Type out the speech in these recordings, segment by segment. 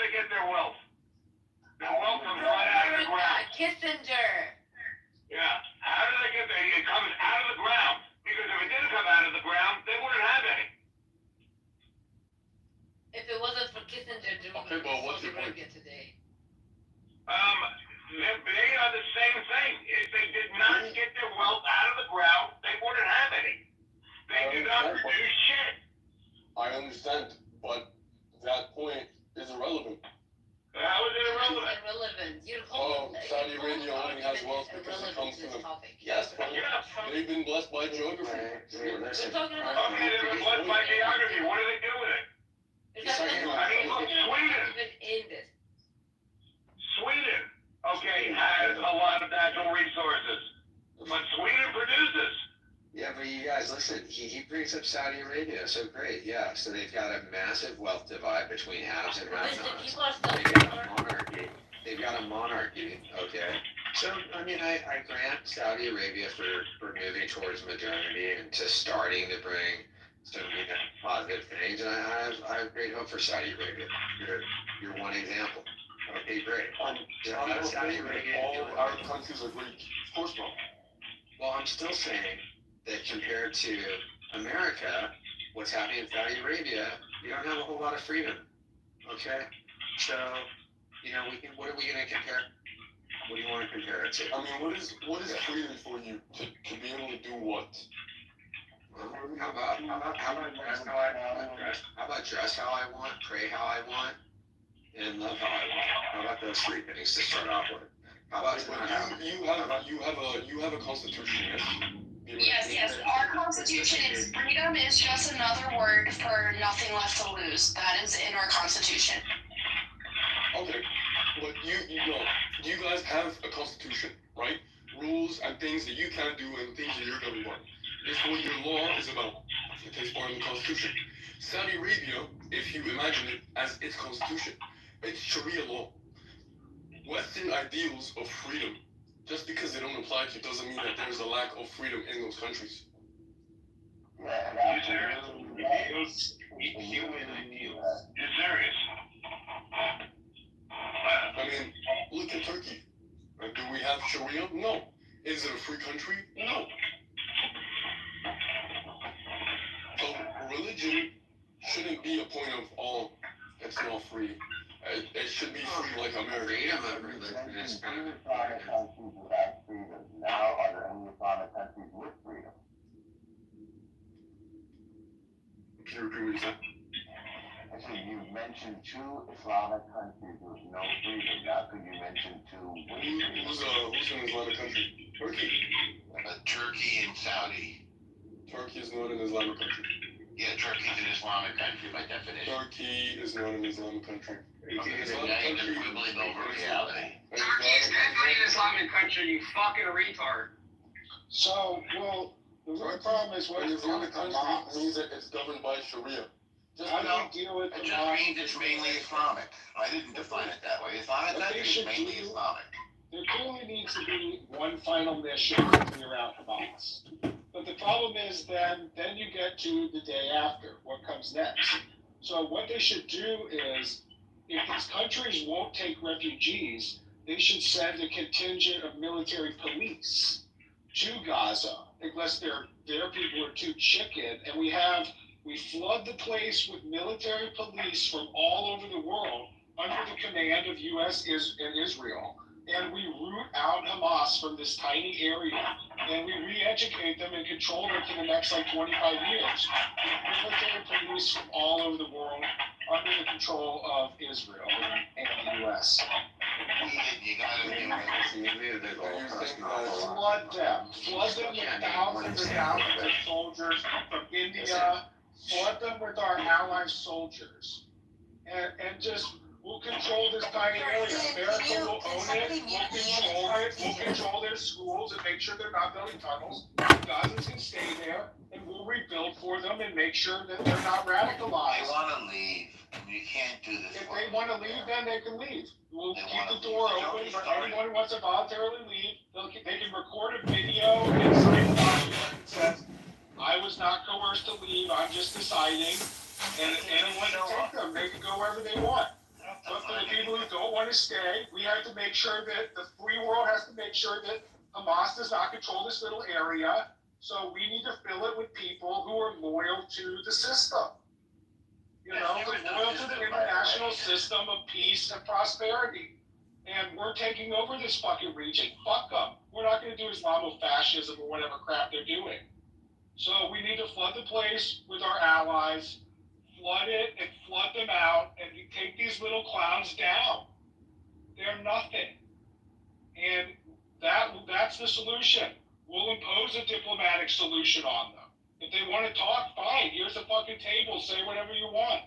they get their wealth? Their wealth comes right out of the ground. Kissinger. Yeah. How do they get there? It comes out of the ground. Because if it didn't come out of the ground, they wouldn't have any. If it wasn't for Kissinger doing what's your point? Today. They are the same thing. If they did not get their wealth out of the ground, they wouldn't have any. They do not produce shit. I understand, but that point is irrelevant. How is it irrelevant? Saudi Arabia only has wealth because it comes from them. Yes, but they've been blessed by geography. Okay, they've been blessed by geography. What do they do with it? Sweden, okay, has a lot of natural resources, but Sweden produces. Yeah, but you guys, listen, he brings up Saudi Arabia, so great, yeah. So they've got a massive wealth divide between haves and have-nots. They've got a monarchy, okay? So, I mean, I grant Saudi Arabia for moving towards modernity and to starting to bring some positive things, and I have great hope for Saudi Arabia. You're one example. Okay, great. Saudi Arabia, all Arab countries are great. Of course not. Well, I'm still saying that compared to America, what's happening in Saudi Arabia, you don't have a whole lot of freedom. Okay? So, what are we going to compare? What do you want to compare it to? I mean, what is freedom for you to be able to do what? How about dress how I want? How about dress how I want, pray how I want, and love how I want? How about those three things to start off with? How about you have a constitution, yes? Yes. Our constitution is freedom is just another word for nothing left to lose. That is in our constitution. Okay, but you guys have a constitution, right? Rules and things that you can do and things that you're going to want. It's what your law is about. It takes part in the constitution. Saudi Arabia, if you imagine it as its constitution, it's Sharia law. Western ideals of freedom, just because they don't apply to you doesn't mean that there's a lack of freedom in those countries. You serious? Human ideals. You serious? I mean, look at Turkey. Do we have Sharia? No. Is it a free country? No. So religion shouldn't be a point of, it's not free. It should be free like America. Freedom of religion is kind of Islamic countries without freedom. Now, are there any Islamic countries with freedom? Can you repeat what you said? I said you mentioned 2 Islamic countries with no freedom. Now, could you mention 2 with freedom? Who's an Islamic country? Turkey. Turkey and Saudi. Turkey is not an Islamic country. Yeah, Turkey is an Islamic country by definition. Turkey is not an Islamic country. Okay, so now you're quibbling over reality. Turkey is definitely an Islamic country, you fucking retard. So, well, the real problem is what an you do with Islamic country Hamas. means that it's governed by Sharia. How do you deal with It just Hamas? means it's mainly Islamic. I didn't define it that way. Islamic country is mainly Islamic. There clearly needs to be one final mission to clear out Hamas. But the problem is then you get to the day after, what comes next. So what they should do is, if these countries won't take refugees, they should send a contingent of military police to Gaza, unless their people are too chicken, and we flood the place with military police from all over the world under the command of U.S. and Israel. And we root out Hamas from this tiny area, and we re-educate them and control them for the next 25 years. With military police from all over the world under the control of Israel and the U.S. You gotta Flood them with thousands and thousands of soldiers from India. Flood them with our ally soldiers, and just. We'll control this tiny area. America will own it. We'll control their schools and make sure they're not building tunnels. Gazans can stay there, and we'll rebuild for them and make sure that they're not radicalized. They want to leave. You can't do this. If they want to leave, then they can leave. We'll keep the door open for anyone who wants to voluntarily leave. They can record a video and sign a document that says, I was not coerced to leave. I'm just deciding. And anyone can take them. They can go wherever they want. But for the people who don't want to stay. We have to make sure that the free world has to make sure that Hamas does not control this little area. So we need to fill it with people who are loyal to the system. You know, loyal to the international system of peace and prosperity. And we're taking over this fucking region. Fuck them. We're not going to do Islamofascism or whatever crap they're doing. So we need to flood the place with our allies, flood it and flood them out, and you take these little clowns down. They're nothing. And that's the solution. We'll impose a diplomatic solution on them. If they want to talk, fine. Here's a fucking table. Say whatever you want.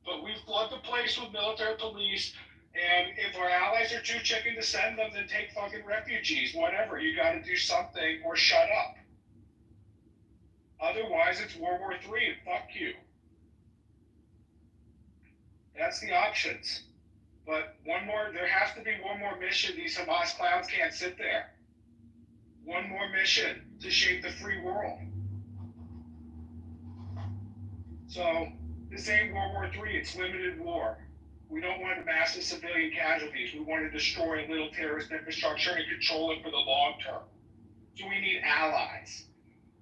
But we flood the place with military police. And if our allies are too chicken to send them, then take fucking refugees. Whatever. You got to do something or shut up. Otherwise, it's World War III and fuck you. That's the options. But there has to be one more mission. These Hamas clowns can't sit there. One more mission to shape the free world. So, this ain't World War III, it's limited war. We don't want massive civilian casualties. We want to destroy a little terrorist infrastructure and control it for the long term. So we need allies.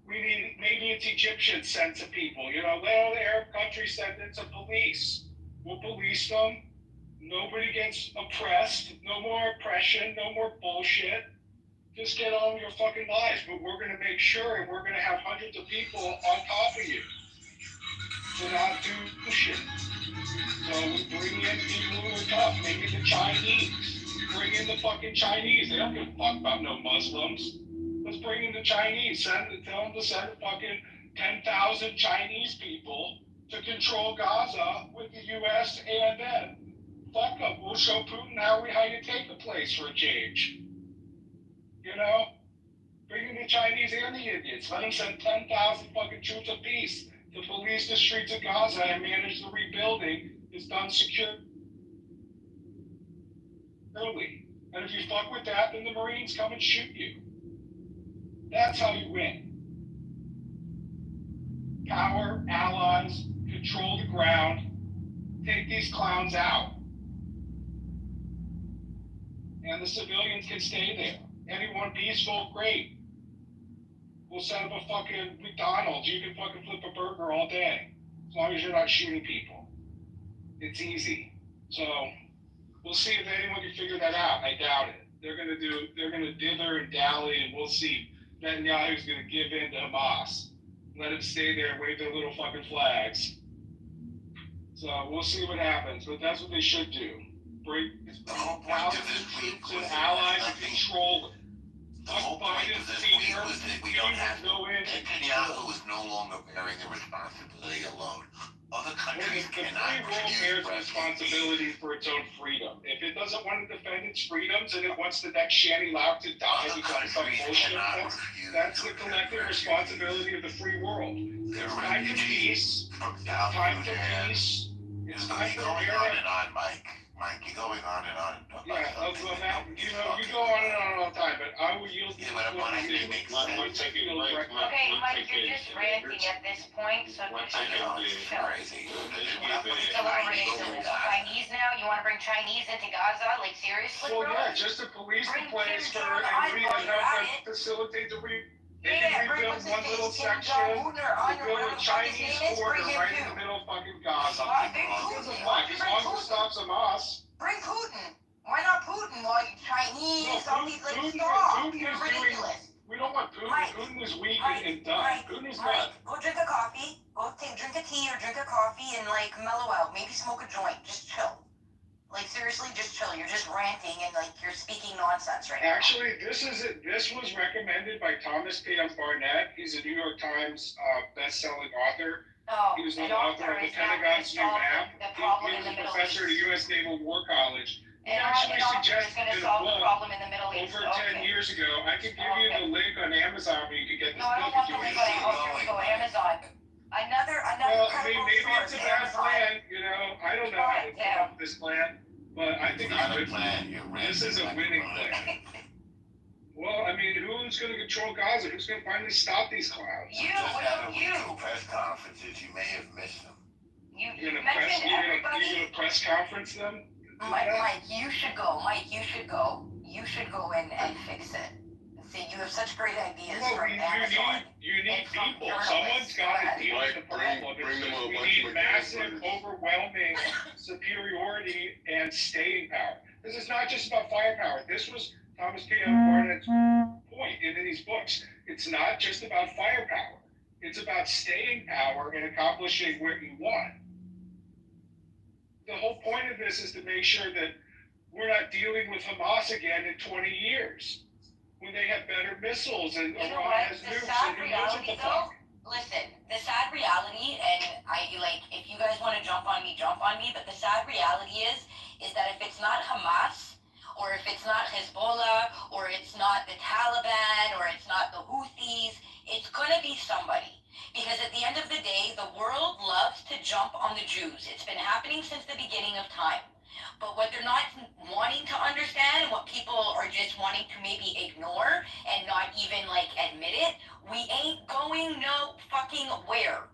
We need, maybe it's Egyptians send some people, you know, let all the Arab countries send in some police. We'll police them. Nobody gets oppressed. No more oppression. No more bullshit. Just get on with your fucking lives. But we're going to make sure, and we're going to have hundreds of people on top of you to not do shit. So we bring in people who are tough. Maybe the Chinese. Bring in the fucking Chinese. They don't give a fuck about no Muslims. Let's bring in the Chinese. Tell them to send fucking 10,000 Chinese people to control Gaza with the U.S. and them. Fuck them. We'll show Putin how you take the place for a change. You know? Bring in the Chinese and the Indians. Let them send 10,000 fucking troops apiece to police the streets of Gaza and manage the rebuilding. It's done securely. And if you fuck with that, then the Marines come and shoot you. That's how you win. Power, allies, control the ground, take these clowns out. And the civilians can stay there. Anyone peaceful, great. We'll set up a fucking McDonald's. You can fucking flip a burger all day. As long as you're not shooting people. It's easy. So, we'll see if anyone can figure that out. I doubt it. They're gonna dither and dally, and we'll see. Netanyahu's gonna give in to Hamas. Let him stay there and wave their little fucking flags. So we'll see what happens, but that's what they should do. Bring The whole point of this week troops was and that allies and nothing. control it. The whole point of this week was that we don't have Netanyahu is no longer bearing the responsibility alone. Other The countries free cannot world refuse bears refugees. responsibility for its own freedom. If it doesn't want to defend its freedoms and it wants the next Shanny Lauk to die Other because of some countries bullshit, cannot refuse that's to the defend collective refugees. responsibility of the free world. The It's time for refugees peace. from South Time for Sudan. peace. It's time You're for going fair. on and on, Mike. Mike, you're going on and on. about Yeah, something well, that now, nobody's you know, you talking go on and about. on all the time, but I will yield to Yeah, but I want to make Okay, Mike, you're just ranting at this point, so I just know, it's chill. crazy. So we're into Chinese now? You want to bring Chinese into Gaza? Like, seriously, Well, bro? yeah, just to police the Bring place Kim for Jong-un and while you're help at them it. facilitate the they Yeah, can bring rebuild what's his one little face, Kim section, Jong-un or on or build whatever a the fuck his Chinese name is, border bring him right in too. the middle of fucking Gaza. Bring Who gives a Putin. fuck? As long as it stops Hamas. Bring Putin. Why not Putin? Why Chinese? No, All these like Putin- stop. Putin You're is doing- ridiculous. We don't want Putin. Mike, Putin is weak Mike, and done. Mike, Putin is Mike, done. go drink a coffee. Go drink a tea or drink a coffee and like mellow out. Maybe smoke a joint. Just chill. Like seriously, just chill. You're just ranting and like you're speaking nonsense right now. Actually, this was recommended by Thomas P. Barnett. He's a New York Times best-selling author. No, He was the an author author of the is not going to Pentagon's new solve map. the He problem in was the a Middle professor at East. U.S. Naval War College. He An actually author is suggested going to in a solve the book problem in the Middle East. over 10 years ago. I can give you the link on Amazon where you can get this No, I book don't want if the you link want on to see it. Oh, here we go. Amazon. Another Well, I mean, credible maybe source. it's a bad Amazon. plan, you know. I don't know how to come up with this plan, but I think It's not it's a plan, you're this is a winning plan. Well, I mean, who's going to control Gaza? Who's going to finally stop these clowns? You, Just had you. two press conferences, you may have missed them. You You're going to mentioned press everybody. press conference them? Mike, you should go. Mike, you should go. You should go in and fix it. See, you have such great ideas from Amazon. You need and from people. journalists. Someone's got to deal with the Bring- problem. bring them a We bunch need of massive, McDonald's. overwhelming superiority and staying power. This is not just about firepower. This was Thomas P. Barnett's point in these books. It's not just about firepower. It's about staying power and accomplishing what you want. The whole point of this is to make sure that we're not dealing with Hamas again in 20 years when they have better missiles and You know Iran what? has The nukes sad and who knows what reality, the fuck. Listen, the sad reality, and I like, if you guys want to jump on me, but the sad reality is that if it's not Hamas, or if it's not Hezbollah, or it's not the Taliban, or it's not the Houthis, it's gonna be somebody. Because at the end of the day, the world loves to jump on the Jews. It's been happening since the beginning of time. But what they're not wanting to understand, and what people are just wanting to maybe ignore and not even like admit it, we ain't going no fucking where.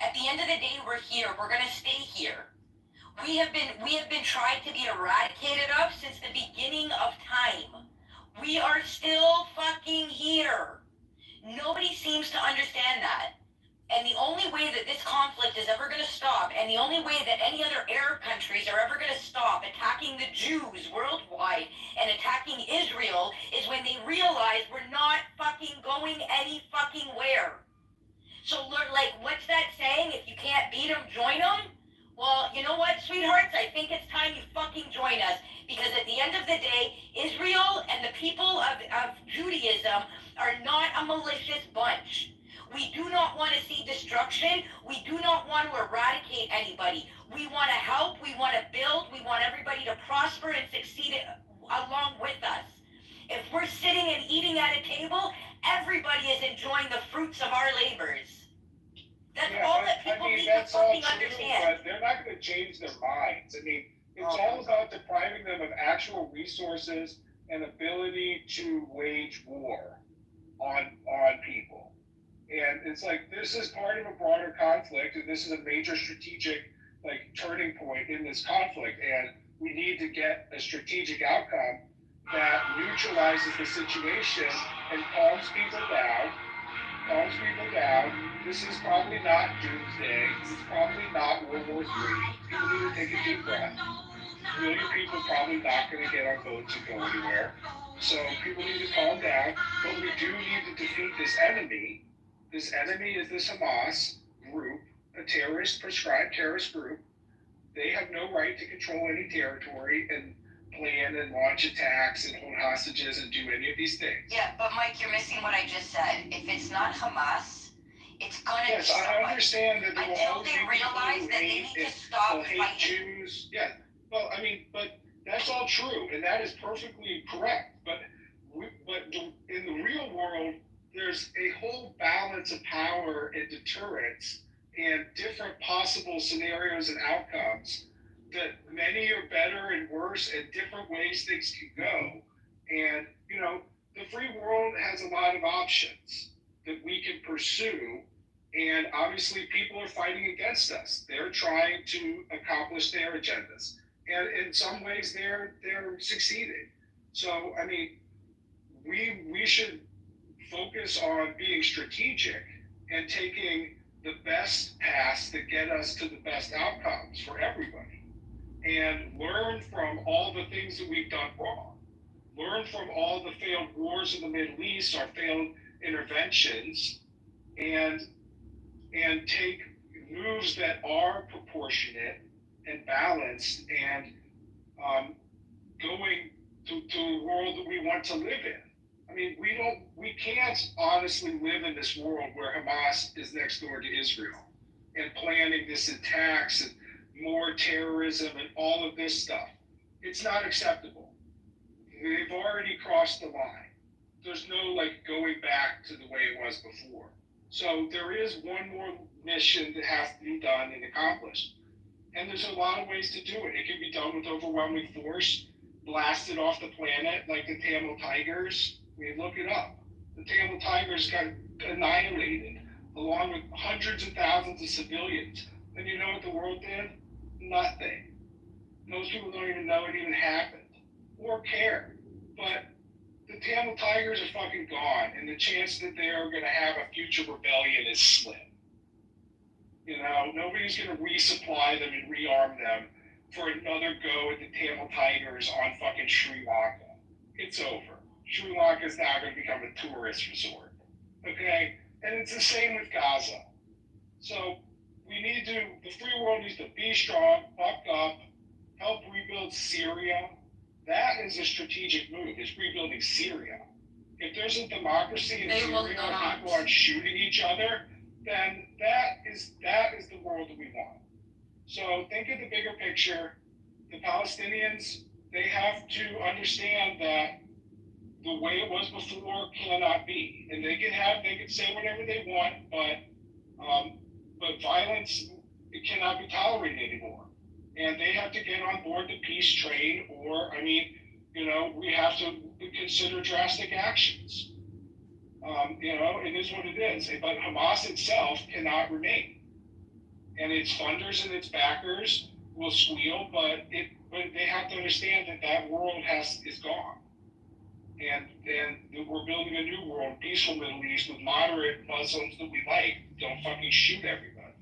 At the end of the day, we're here. We're gonna stay here. We have been tried to be eradicated of since the beginning of time. We are still fucking here. Nobody seems to understand that. And the only way that this conflict is ever going to stop, and the only way that any other Arab countries are ever going to stop attacking the Jews worldwide and attacking Israel, is when they realize we're not fucking going any fucking where. So, like, what's that saying? If you can't beat them, join them? Well, you know what, sweethearts? I think it's time you fucking join us. Because at the end of the day, Israel and the people of Judaism are not a malicious bunch. We do not want to see destruction. We do not want to eradicate anybody. We want to help. We want to build. We want everybody to prosper and succeed along with us. If we're sitting and eating at a table, everybody is enjoying the fruits of our labors. That's all that people need to fucking understand. But they're not going to change their minds. I mean, it's all about depriving them of actual resources and ability to wage war on people. And it's like, this is part of a broader conflict, and this is a major strategic turning point in this conflict. And we need to get a strategic outcome that neutralizes the situation and calms people down. This is probably not doomsday. It's probably not World War III. People need to take a deep breath. A million people probably not going to get on boats and go anywhere. So people need to calm down. But we do need to defeat this enemy. This enemy is this Hamas group, a prescribed terrorist group. They have no right to control any territory and plan and launch attacks and hold hostages and do any of these things. Yeah, but Mike, you're missing what I just said. If it's not Hamas, it's gonna Yes, be somebody. I understand that there will Until always they be realize people that they who need to stop hate fighting. Jews. Yeah, well, I mean, but that's all true, and that is perfectly correct. But in the real world, there's a whole balance of power and deterrence and different possible scenarios and outcomes that many are better and worse, and different ways things can go. And, the free world has a lot of options that we can pursue. And obviously people are fighting against us. They're trying to accomplish their agendas. And in some ways they're succeeding. So, I mean, we should focus on being strategic and taking the best paths that get us to the best outcomes for everybody. And learn from all the things that we've done wrong. Learn from all the failed wars in the Middle East, our failed interventions, and take moves that are proportionate and balanced and going to a world that we want to live in. I mean, we can't honestly live in this world where Hamas is next door to Israel and planning this attacks and more terrorism and all of this stuff. It's not acceptable. They've already crossed the line. There's no going back to the way it was before. So there is one more mission that has to be done and accomplished. And there's a lot of ways to do it. It can be done with overwhelming force, blasted off the planet like the Tamil Tigers. I mean, look it up. The Tamil Tigers got annihilated along with hundreds of thousands of civilians. And you know what the world did? Nothing. Most people don't even know it even happened or care. But the Tamil Tigers are fucking gone, and the chance that they are going to have a future rebellion is slim. You know, nobody's going to resupply them and rearm them for another go at the Tamil Tigers on fucking Sri Lanka. It's over. Sri Lanka is now going to become a tourist resort. Okay? And it's the same with Gaza. So the free world needs to be strong, buck up, help rebuild Syria. That is a strategic move, is rebuilding Syria. If there's a democracy in Syria and people aren't shooting each other, then that is the world that we want. So think of the bigger picture. The Palestinians, they have to understand that the way it was before cannot be. And they can say whatever they want, but violence, it cannot be tolerated anymore. And they have to get on board the peace train, or, we have to consider drastic actions. It is what it is. But Hamas itself cannot remain. And its funders and its backers will squeal, but they have to understand that world is gone. And we're building a new world, peaceful Middle East with moderate Muslims that we like. Don't fucking shoot everybody.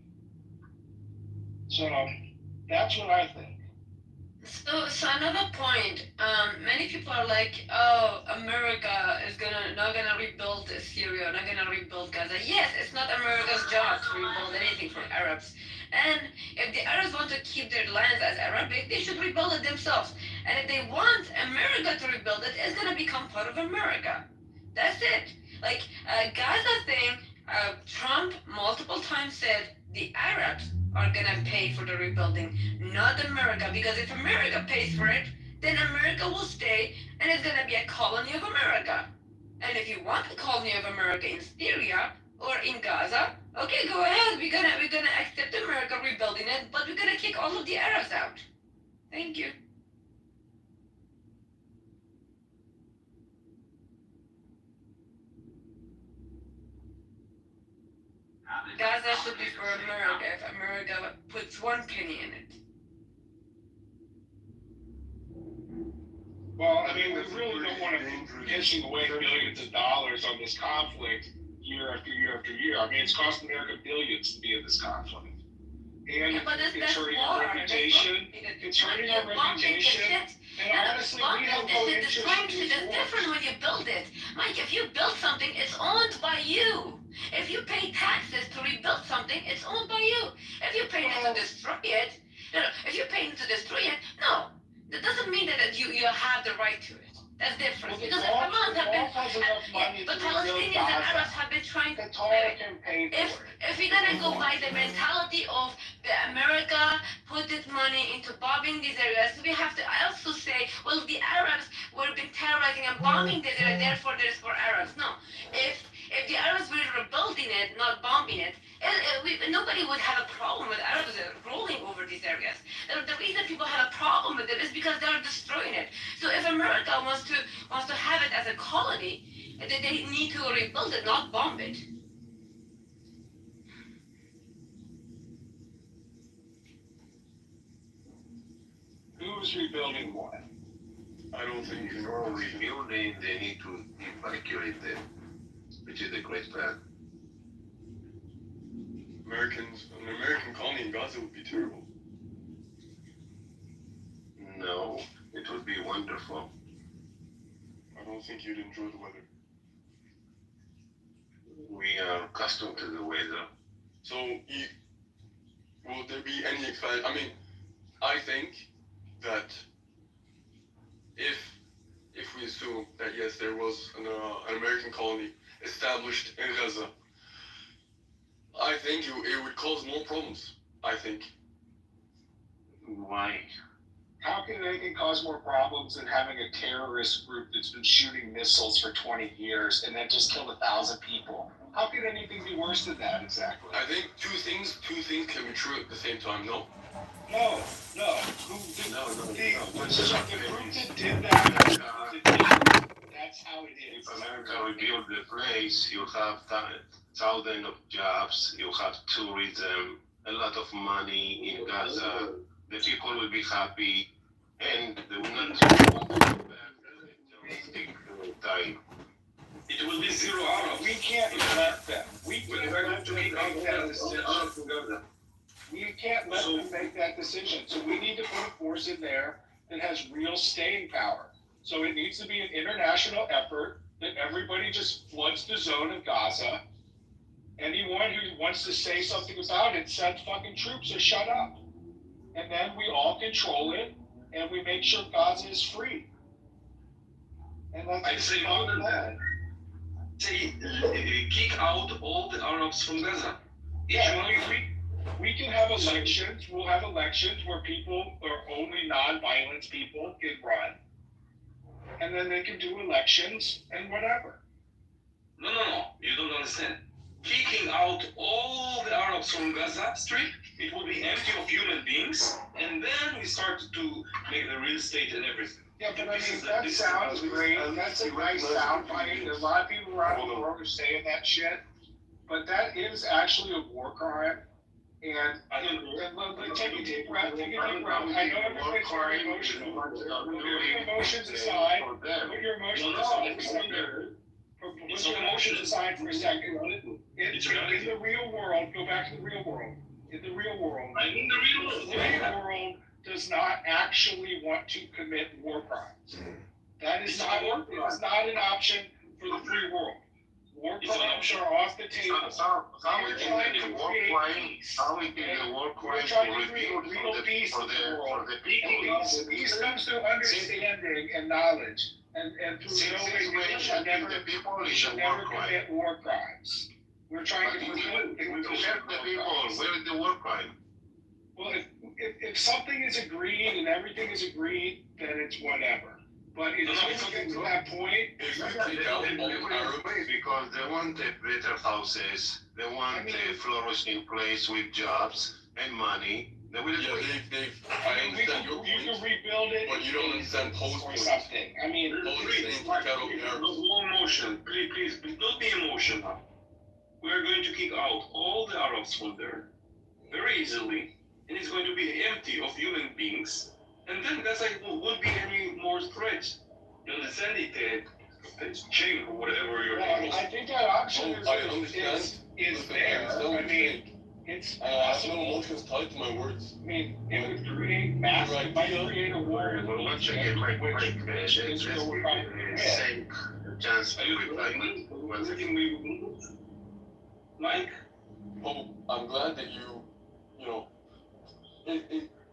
So that's what I think. So another point, many people are like, oh, America is not gonna rebuild Syria, not gonna rebuild Gaza. Yes, it's not America's job to rebuild anything for Arabs. And if the Arabs want to keep their lands as Arabic, they should rebuild it themselves. And if they want America to rebuild it, it's gonna become part of America. That's it. Like Gaza thing, Trump multiple times said the Arabs are gonna pay for the rebuilding, not America, because if America pays for it, then America will stay and it's gonna be a colony of America. And if you want a colony of America in Syria or in Gaza, okay, go ahead. We're gonna accept America rebuilding it, but we're gonna kick all of the Arabs out. Thank you. Gaza should be for America if America puts one penny in it. Well, we really don't want to be pissing away billions of dollars on this conflict year after year after year. It's cost America billions to be in this conflict. And it's hurting our reputation. It's hurting our reputation. And honestly, we have no interest in these It's different when you build it. Mike, if you build something, it's owned by you. If you pay taxes to rebuild something, it's owned by you. If you're paying to destroy it, no, that doesn't mean that you have the right to it. That's different. Because Hamas have been, but Palestinians and Arabs have been trying to. If we're gonna go by the mentality of America put this money into bombing these areas, we have to also say, well, the Arabs were been terrorizing and bombing this area, therefore there's for Arabs. No, if the Arabs were rebuilding it, not bombing it, nobody would have a problem with Arabs ruling over these areas. The reason people have a problem with it is because they're destroying it. So if America wants to have it as a colony, they need to rebuild it, not bomb it. Who's rebuilding what? I don't think Before rebuilding, they need to evacuate them, which is a great plan. An American colony in Gaza would be terrible. No, it would be wonderful. I don't think you'd enjoy the weather. We are accustomed to the weather. So, will there be any expansion? I think that if we assume that yes, there was an American colony established in Gaza, I think it would cause more problems. I think. Why? How can anything cause more problems than having a terrorist group that's been shooting missiles for 20 years and then just killed 1,000 people? How could anything be worse than that exactly? I think two things can be true at the same time. No. No. No. The group that did that, that's how it is. If America rebuild the place, you have thousands of jobs, you have tourism, a lot of money in Gaza. the people will be happy, and they will not go back. Just take time. It will be 0 Arabs. We can't let them. We can't let them make that decision. We can't let them make that decision. So we need to put a force in there that has real staying power. So it needs to be an international effort that everybody just floods the zone of Gaza. Anyone who wants to say something about it, send fucking troops or shut up. And then we all control it and we make sure Gaza is free. And let's I say more than that. Say, kick out all the Arabs from Gaza. Yeah, we can have elections. We'll have elections where people, or only non-violent people, can run. And then they can do elections and whatever. No, you don't understand. Kicking out all the Arabs from Gaza Strip, it will be empty of human beings, and then we start to make the real estate and everything. Yeah, but I mean, that sounds great. That's a nice sound bite. There's a lot of people around the world who are saying that shit. But that is actually a war crime. And take a deep breath. I know everybody's very emotional. Put your emotions aside. Put your emotions aside for a second. Put your emotions aside for a second. In the real world, go back to the real world. In the real world, the real world does not actually want to commit war crimes. That is not an option for the free world. War crimes are off the table. How we can do the war crime? How we can do war crime to rebuild for the people? Peace comes through understanding and knowledge, and through knowing that we should never commit war crimes. We're trying to prevent to help the people. Where is the war crime? Well, if something is agreed and everything is agreed, then it's whatever. But until we get to that point, because they want better houses, they want a flourishing place with jobs and money. They will I understand your point. You can rebuild it, but you don't understand Poe's or something. I mean, no emotion. Please, don't be emotional. We are going to kick out all the Arabs from there very easily, and it's going to be empty of human beings. And then Gaza won't be any more threats. You understand it? It's chain or whatever you're doing. I think that option is there. I mean, it's I have no emotions tied to my words. I mean, it would create massive, it might create a war. Once again, Mike, it's same chance to reply. Mike? Oh, I'm glad that you know,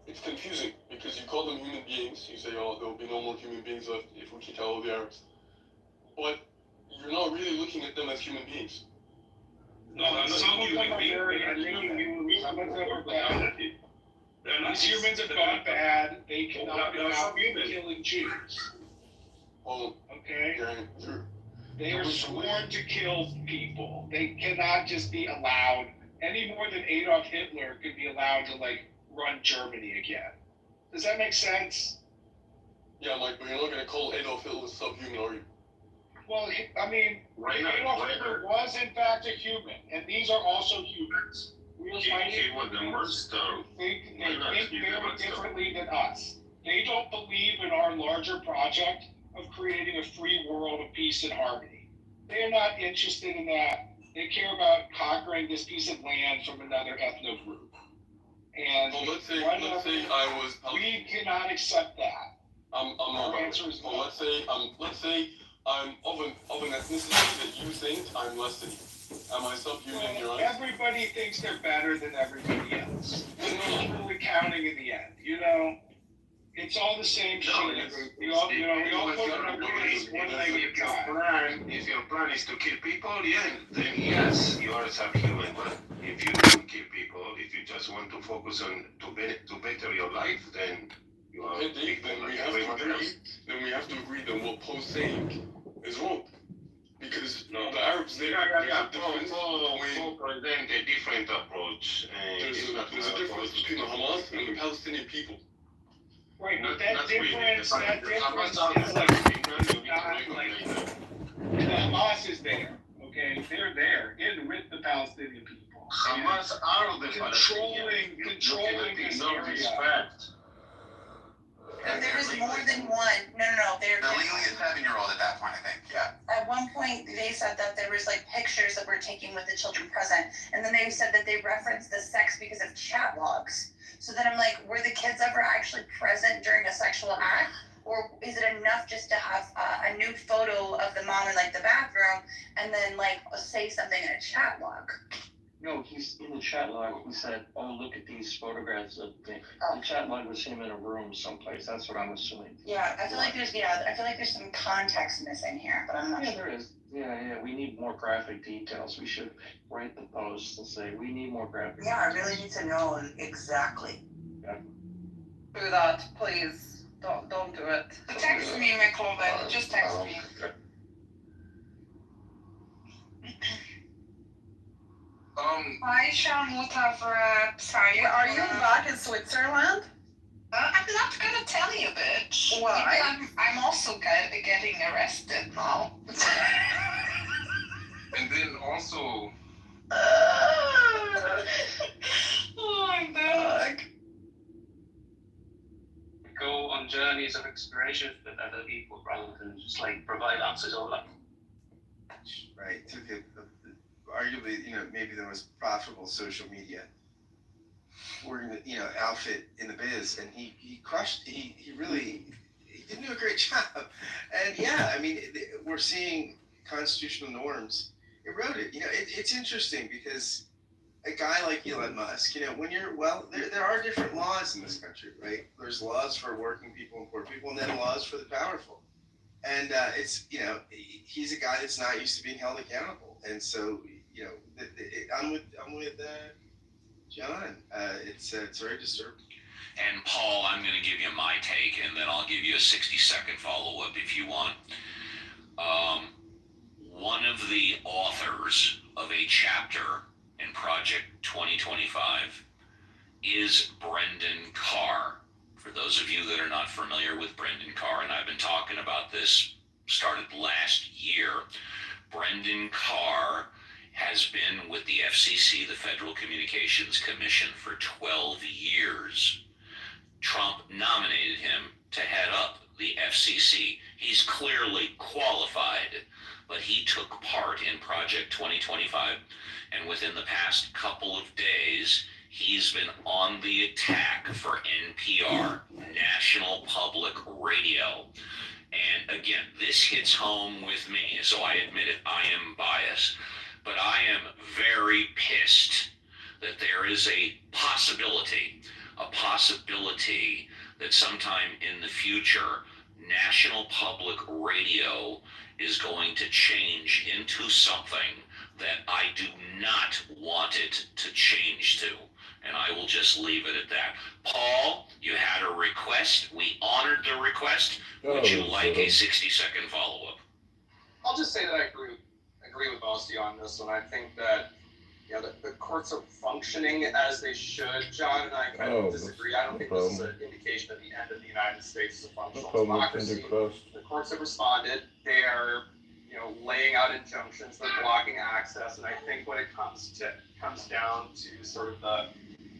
it's confusing because you call them human beings. You say, oh, there will be no more human beings left if we kick out all the Arabs. But you're not really looking at them as human beings. No, I'm not human beings. Some of them are bad. These humans have gone bad. They cannot be out killing Jews. Oh, okay? Sure. They are sworn to kill people. They cannot just be allowed, any more than Adolf Hitler could be allowed to, run Germany again. Does that make sense? Yeah, Mike, but you're not going to call Adolf Hitler subhuman, are you? Well, I mean, Adolf Hitler was in fact a human, and these are also humans. He was the monster. They think very differently than us. They don't believe in our larger project of creating a free world of peace and harmony. They're not interested in that. They care about conquering this piece of land from another ethno group. And well, let's say I was. We cannot accept that. Our answer is no. Let's say I'm of an ethnicity that you think I'm less than you. Am I subhuman in your eyes? Everybody thinks they're better than everybody else. It's equally counting in the end. You know, it's all the same shit. We all put it up against one leg at a time. If your plan is to kill people, then yes, you are subhuman. But if you don't kill people, if you just want to focus on to better your life, then you are. Okay, then we have to agree that what Poe's saying is wrong. Because the Arabs, they have different present a different approach. There's a difference between the Hamas and the Palestinian people. Right, but that difference is not the Hamas is there, okay? They're there in with the Palestinian people. Hamas are the controlling this area. But there was more than one. No. They're legally a 7-year-old at that point, I think. Yeah. At one point, they said that there was like pictures that were taken with the children present, and then they said that they referenced the sex because of chat logs. So then I'm like, were the kids ever actually present during a sexual act, or is it enough just to have a new photo of the mom in like the bathroom, and then like say something in a chat log? No, he's in the chat log. He said, "Oh, look at these photographs of the chat log was him in a room someplace." That's what I'm assuming. Yeah, I feel like there's some context missing here, but I'm not sure. There is. Yeah. We need more graphic details. We should write the post and say we need more graphic. Yeah, I really need to know exactly. Yeah. Do that, please. Don't do it. Text me, McCloven. Just text me. Hi, Shamutavra. Sorry. Are you back in Switzerland? I'm not gonna tell you, bitch. Why? I'm also getting arrested now. And then also, Oh my god. Go on journeys of exploration with other people rather than just like provide answers all up. Right, took arguably, maybe the most profitable social media outfit in the biz, and he crushed. He didn't do a great job. And yeah, I mean, we're seeing constitutional norms eroded. It's interesting because a guy like Elon Musk, when there are different laws in this country, right? There's laws for working people and poor people, and then laws for the powerful. And he's a guy that's not used to being held accountable, and so I'm with John. It's very disturbing. And Paul, I'm going to give you my take, and then I'll give you a 60-second follow-up if you want. One of the authors of a chapter in Project 2025 is Brendan Carr. For those of you that are not familiar with Brendan Carr, and I've been talking about this, started last year, Brendan Carr has been with the FCC, the Federal Communications Commission, for 12 years. Trump nominated him to head up the FCC. He's clearly qualified, but he took part in Project 2025, and within the past couple of days, he's been on the attack for NPR, National Public Radio. And again, this hits home with me, so I admit it, I am biased. But I am very pissed that there is a possibility that sometime in the future, National Public Radio is going to change into something that I do not want it to change to. And I will just leave it at that. Paul, you had a request. We honored the request. Would you like a 60-second follow-up? I'll just say that I agree with Bosty on this one. I think that the courts are functioning as they should. John and I kind of disagree. I don't think this is an indication of the end of the United States as a functional democracy. The courts have responded. They are laying out injunctions. They're blocking access. And I think when it comes down to sort of the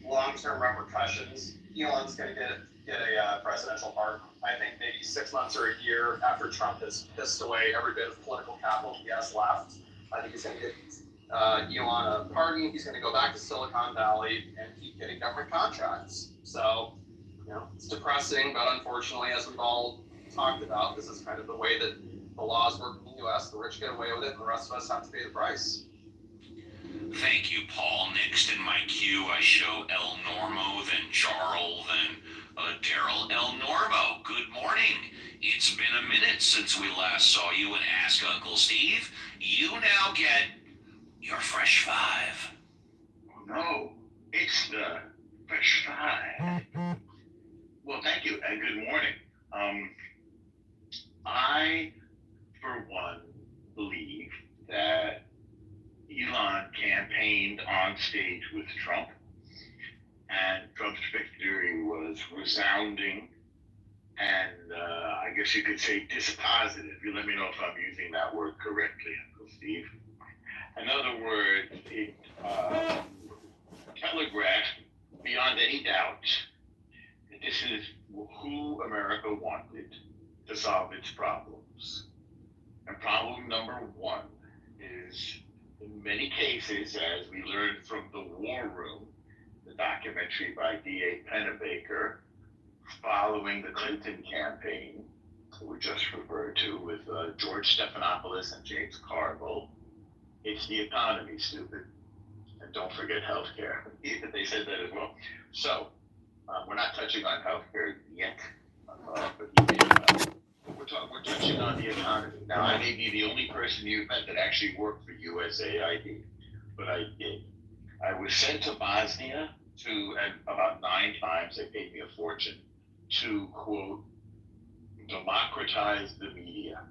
long-term repercussions, Elon's going to get a presidential pardon. I think maybe 6 months or a year after Trump has pissed away every bit of political capital he has left. I think he's going to get Elon a pardon. He's going to go back to Silicon Valley and keep getting government contracts. So, it's depressing, but unfortunately, as we've all talked about, this is kind of the way that the laws work in the U.S. The rich get away with it, and the rest of us have to pay the price. Thank you, Paul. Next in my queue, I show El Normo, then Charles, then Daryl. El Normo, good morning. It's been a minute since we last saw you in Ask Uncle Steve. You now get your Fresh Five. Oh, no, it's the Fresh Five. Well, thank you, and good morning. I, for one, believe that Elon campaigned on stage with Trump, and Trump's victory was resounding, and I guess you could say dispositive. You let me know if I'm using that word correctly, Uncle Steve. In other words, it telegraphed beyond any doubt that this is who America wanted to solve its problems. And problem number one is, in many cases, as we learned from The War Room, the documentary by D.A. Pennebaker, following the Clinton campaign, we just referred to with George Stephanopoulos and James Carville, it's the economy, stupid. And don't forget healthcare. They said that as well. So, we're not touching on healthcare yet, but we're touching on the economy. Now, I may be the only person you've met that actually worked for USAID, but I did. I was sent to Bosnia and about 9 times, they paid me a fortune, to, quote, democratize the media.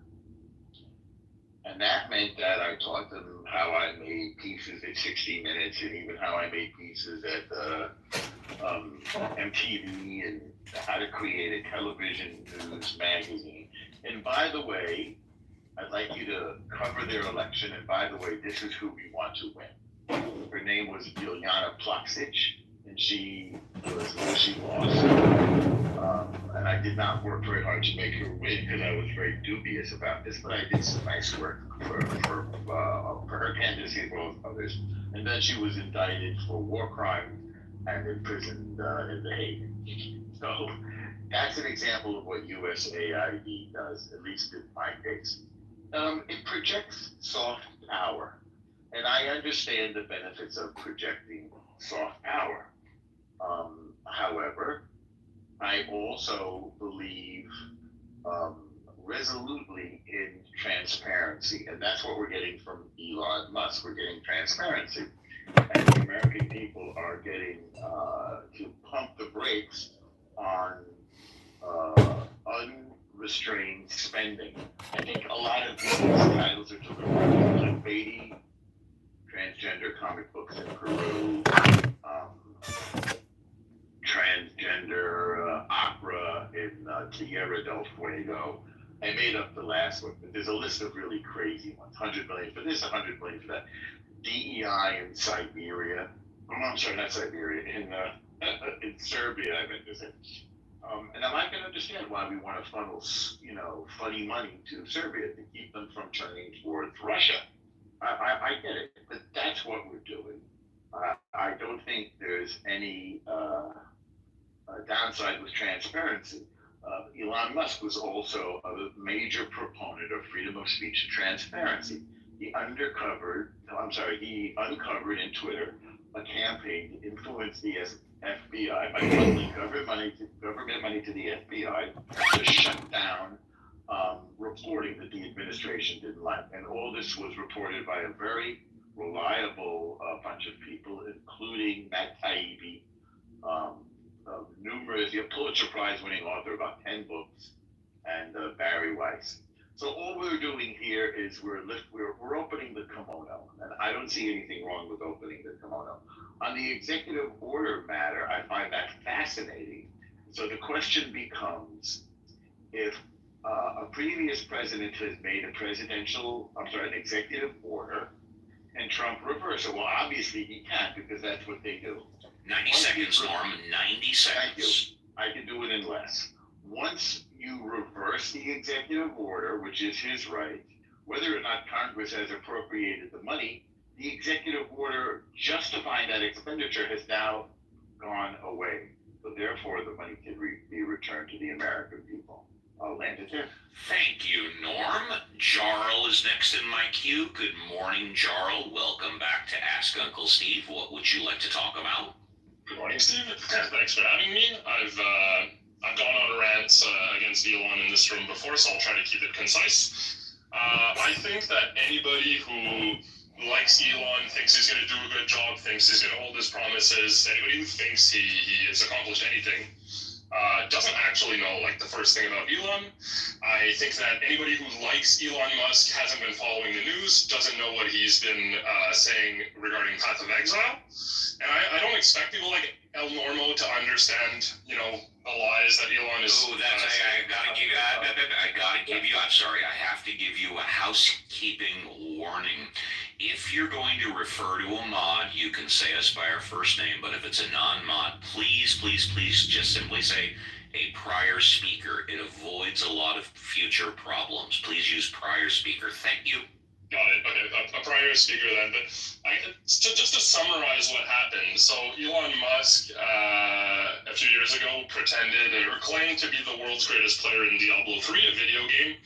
And that meant that I taught them how I made pieces at 60 Minutes and even how I made pieces at MTV and how to create a television news magazine. And by the way, I'd like you to cover their election. And by the way, this is who we want to win. Her name was Biljana Plaksic, and she lost. And I did not work very hard to make her win because I was very dubious about this, but I did some nice work for her candidacy as well as others. And then she was indicted for war crime and imprisoned in The Hague. So that's an example of what USAID does, at least in my case. It projects soft power, and I understand the benefits of projecting soft power. However, I also believe resolutely in transparency, and that's what we're getting from Elon Musk. We're getting transparency, and the American people are getting to pump the brakes on unrestrained spending. I think a lot of these titles are delivered like Beatty, transgender comic books in Peru, transgender opera in Tierra del Fuego. I made up the last one, but there's a list of really crazy ones. 100 million for this, 100 million for that. DEI in Siberia. Oh, I'm sorry, not Siberia. In Serbia, I meant to say. And now I can understand why we want to funnel, funny money to Serbia to keep them from turning towards Russia. I get it, but that's what we're doing. I don't think there's any downside with transparency. Elon Musk was also a major proponent of freedom of speech and transparency. He uncovered in Twitter a campaign to influence the FBI by funneling government money to the FBI to shut down reporting that the administration didn't like. And all this was reported by a very reliable bunch of people, including Matt Taibbi, numerous Pulitzer Prize winning author, about 10 books, and Barry Weiss. So all we're doing here is we're opening the kimono, and I don't see anything wrong with opening the kimono. On the executive order matter, I find that fascinating. So the question becomes, if a previous president has made an executive order, and Trump reverses it, well, obviously he can't, because that's what they do. 90 seconds, Norm. 90 seconds. Thank you. I can do it in less. Once you reverse the executive order, which is his right, whether or not Congress has appropriated the money, the executive order justifying that expenditure has now gone away. So therefore, the money can be returned to the American people. I'll land it there. Thank you, Norm. Jarl is next in my queue. Good morning, Jarl. Welcome back to Ask Uncle Steve. What would you like to talk about? Good morning, Steve. Thanks for having me. I've gone on rants against Elon in this room before, so I'll try to keep it concise. I think that anybody who likes Elon, thinks he's going to do a good job, thinks he's going to hold his promises, anybody who thinks he has accomplished anything, doesn't actually know the first thing about Elon. I think that anybody who likes Elon Musk hasn't been following the news, doesn't know what he's been saying regarding Path of Exile. And I don't expect people like El Normo to understand, the lies that Elon is. Oh, I gotta give you. I'm sorry. I have to give you a housekeeping warning. If you're going to refer to a mod, you can say us by our first name, but if it's a non-mod, please just simply say a prior speaker. It avoids a lot of future problems. Please use prior speaker. Thank you. Got it. Okay, a prior speaker then. But just to summarize what happened, so Elon Musk a few years ago pretended or claimed to be the world's greatest player in Diablo 3, a video game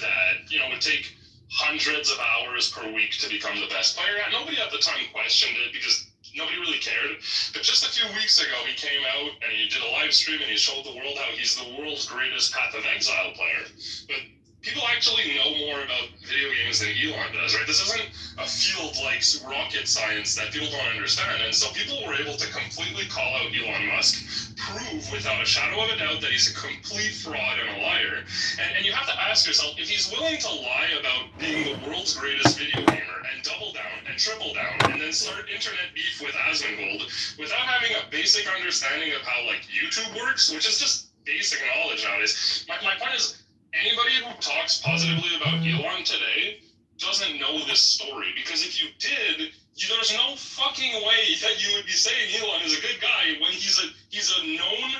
that would take hundreds of hours per week to become the best player. Nobody at the time questioned it because nobody really cared. But just a few weeks ago, he came out and he did a live stream and he showed the world how he's the world's greatest Path of Exile player. But people actually know more about video games than Elon does, right? This isn't a field like rocket science that people don't understand. And so people were able to completely call out Elon Musk, prove without a shadow of a doubt that he's a complete fraud and a liar. And you have to ask yourself, if he's willing to lie about being the world's greatest video gamer and double down and triple down and then start internet beef with Asmongold without having a basic understanding of how YouTube works, which is just basic knowledge nowadays. My point is, anybody who talks positively about Elon today doesn't know this story, because if you did, there's no fucking way that you would be saying Elon is a good guy when he's a known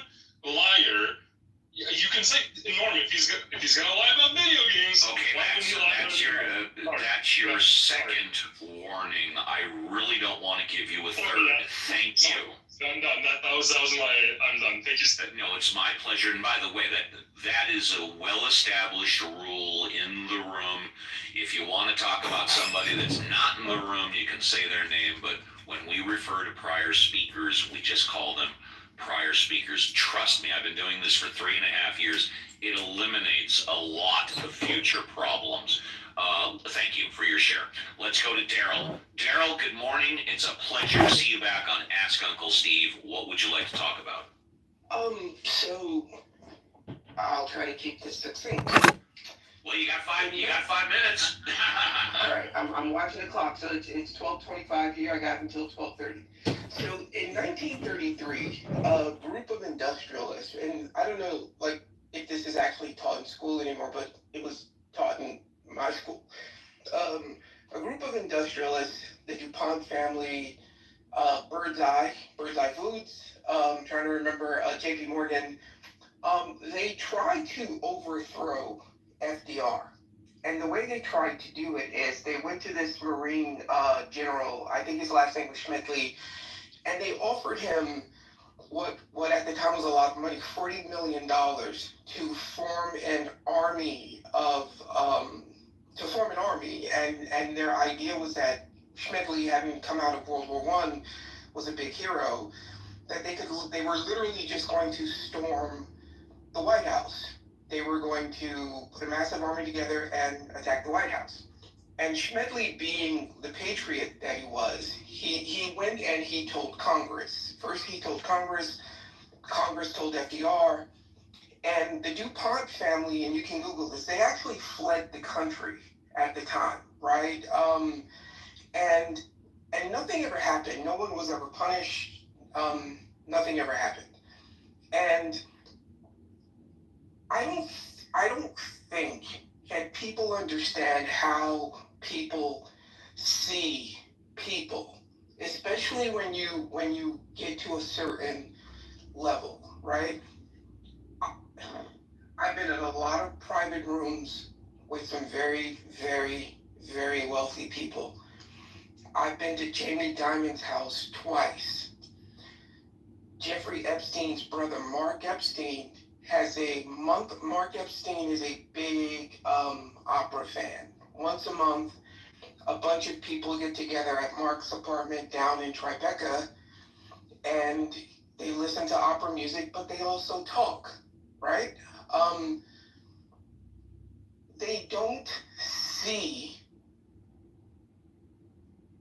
liar. You can say, Norm, if he's gonna lie about video games. Okay, that's your second warning. I really don't want to give you a third. Thank you. I'm done. I'm done. Thank you. No, it's my pleasure. And by the way, that is a well-established rule in the room. If you want to talk about somebody that's not in the room, you can say their name. But when we refer to prior speakers, we just call them prior speakers. Trust me, I've been doing this for 3.5 years. It eliminates a lot of future problems. Thank you for your share. Let's go to Daryl. Daryl, good morning. It's a pleasure to see you back on Ask Uncle Steve. What would you like to talk about? So I'll try to keep this succinct. Well, you got 5 minutes. All right, I'm watching the clock, so it's 12:25 here. I got until 12:30. So in 1933, a group of industrialists, and I don't know, if this is actually taught in school anymore, but it was taught in my school. A group of industrialists, the DuPont family, Bird's Eye Foods, I'm trying to remember, JP Morgan, they tried to overthrow FDR. And the way they tried to do it is they went to this Marine general, I think his last name was Schmidtly, and they offered him what at the time was a lot of money, $40 million, to form an army and their idea was that Schmidtly, having come out of World War I, was a big hero, that they were literally just going to storm the White House. They were going to put a massive army together and attack the White House. And Schmidtly, being the patriot that he was, he went and he told Congress. First he told Congress told FDR, and the DuPont family, and you can Google this, they actually fled the country at the time, right? And nothing ever happened. No one was ever punished. Nothing ever happened. And I don't think that people understand how people see people, especially when you get to a certain level, right? I've been in a lot of private rooms with some very, very, very wealthy people. I've been to Jamie Dimon's house twice. Jeffrey Epstein's brother, Mark Epstein, Mark Epstein is a big opera fan. Once a month, a bunch of people get together at Mark's apartment down in Tribeca, and they listen to opera music, but they also talk, right? They don't see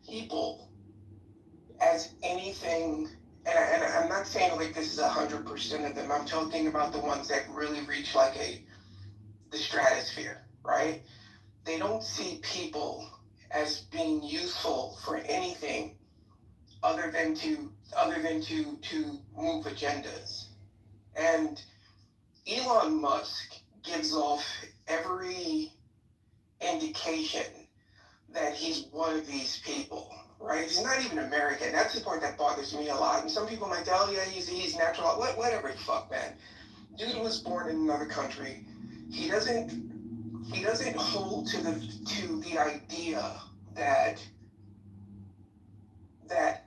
people as anything, and I'm not saying this is 100% of them. I'm talking about the ones that really reach the stratosphere, right? They don't see people as being useful for anything other than to move agendas. And Elon Musk gives off every indication that he's one of these people, right? He's not even American. That's the part that bothers me a lot. And some people might tell, oh yeah, he's natural. Whatever the fuck, man. Dude was born in another country. He doesn't hold to the idea that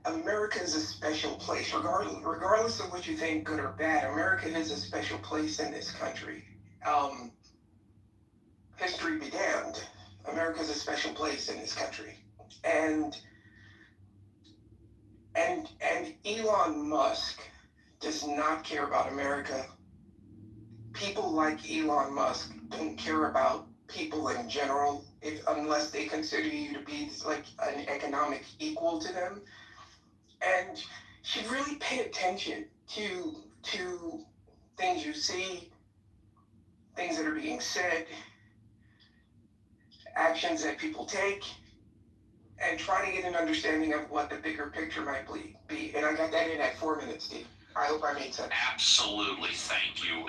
America is a special place, regardless of what you think, good or bad. America is a special place in this country. History be damned. America is a special place in this country, and Elon Musk does not care about America. People like Elon Musk don't care about people in general, unless they consider you to be like an economic equal to them. And should really pay attention to things you see, things that are being said, actions that people take, and try to get an understanding of what the bigger picture might be. And I got that in at 4 minutes, Steve. I hope I made sense. Absolutely, thank you.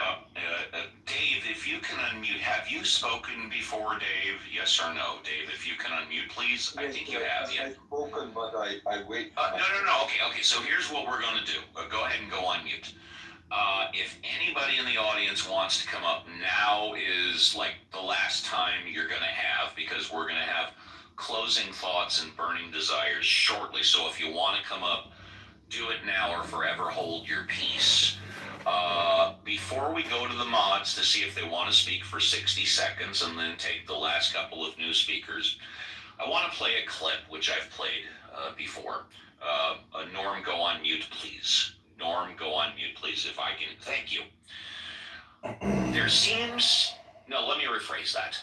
Dave, if you can unmute, have you spoken before, Dave? Yes or no? Dave, if you can unmute, please. I think you have. Yeah. I've spoken, but I wait. No. Okay. So here's what we're going to do. Go ahead and go on mute. If anybody in the audience wants to come up, now is like the last time you're going to have, because we're going to have closing thoughts and burning desires shortly. So if you want to come up, do it now or forever hold your peace. Before we go to the mods to see if they want to speak for 60 seconds and then take the last couple of new speakers, I want to play a clip, which I've played before. Norm, go on mute, please. Norm, go on mute, please, if I can. Thank you. Let me rephrase that.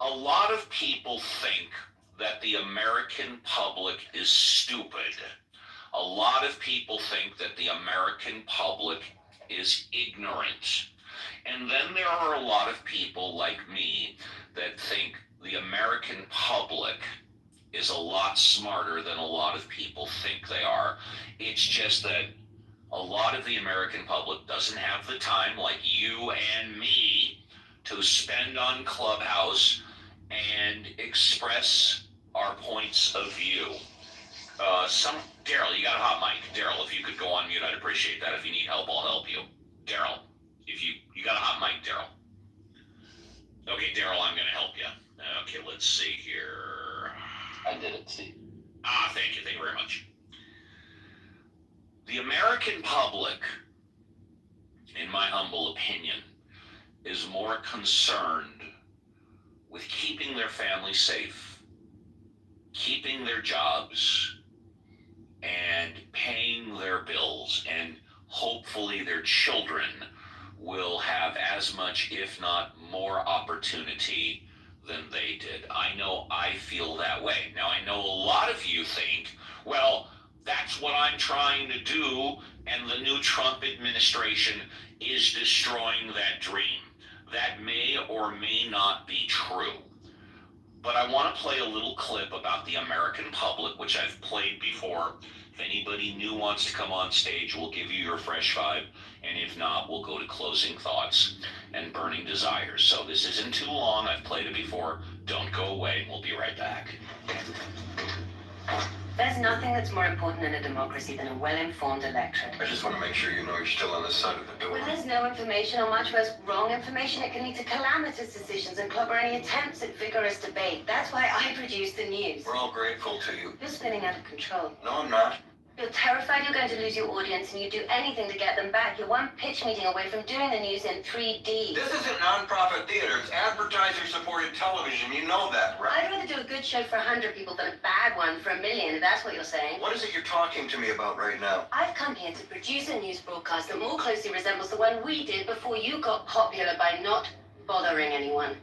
A lot of people think that the American public is stupid. A lot of people think that the American public is ignorant. And then there are a lot of people like me that think the American public is a lot smarter than a lot of people think they are. It's just that a lot of the American public doesn't have the time, like you and me, to spend on Clubhouse and express our points of view. Daryl, you got a hot mic. Daryl, if you could go on mute, I'd appreciate that. If you need help, I'll help you. Daryl, if you got a hot mic, Daryl. Okay, Daryl, I'm going to help you. Okay, let's see here. I did it, Steve. Thank you very much. The American public, in my humble opinion, is more concerned with keeping their family safe, keeping their jobs, and paying their bills, and hopefully their children will have as much, if not more, opportunity than they did. I know I feel that way. Now, I know a lot of you think, well, that's what I'm trying to do, and the new Trump administration is destroying that dream. That may or may not be true. But I want to play a little clip about the American public, which I've played before. If anybody new wants to come on stage, we'll give you your fresh vibe. And if not, we'll go to closing thoughts and burning desires. So this isn't too long. I've played it before. Don't go away. We'll be right back. There's nothing that's more important in a democracy than a well-informed electorate. I just want to make sure you know you're still on the side of the door. When there's no information, or much worse, wrong information, it can lead to calamitous decisions and clobber any attempts at vigorous debate. That's why I produce the news. We're all grateful to you. You're spinning out of control. No, I'm not. You're terrified you're going to lose your audience, and you do anything to get them back. You're one pitch meeting away from doing the news in 3D. This isn't non-profit theater. It's advertiser-supported television. You know that, right? I'd rather do a good show for 100 people than a bad one for 1 million, if that's what you're saying. What is it you're talking to me about right now? I've come here to produce a news broadcast that more closely resembles the one we did before you got popular by not bothering anyone.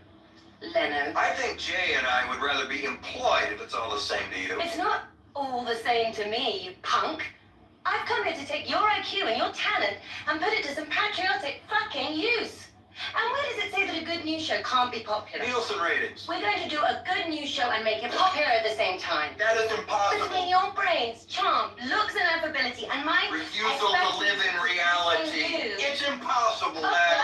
Leno. I think Jay and I would rather be employed if it's all the same to you. It's not all the same to me, you punk. I've come here to take your IQ and your talent and put it to some patriotic fucking use. And where does it say that a good news show can't be popular. Nielsen ratings. We're going to do a good news show and make it popular at the same time. That is impossible. Between your brains, charm, looks, and affability, and my refusal to live in reality. It's impossible, man.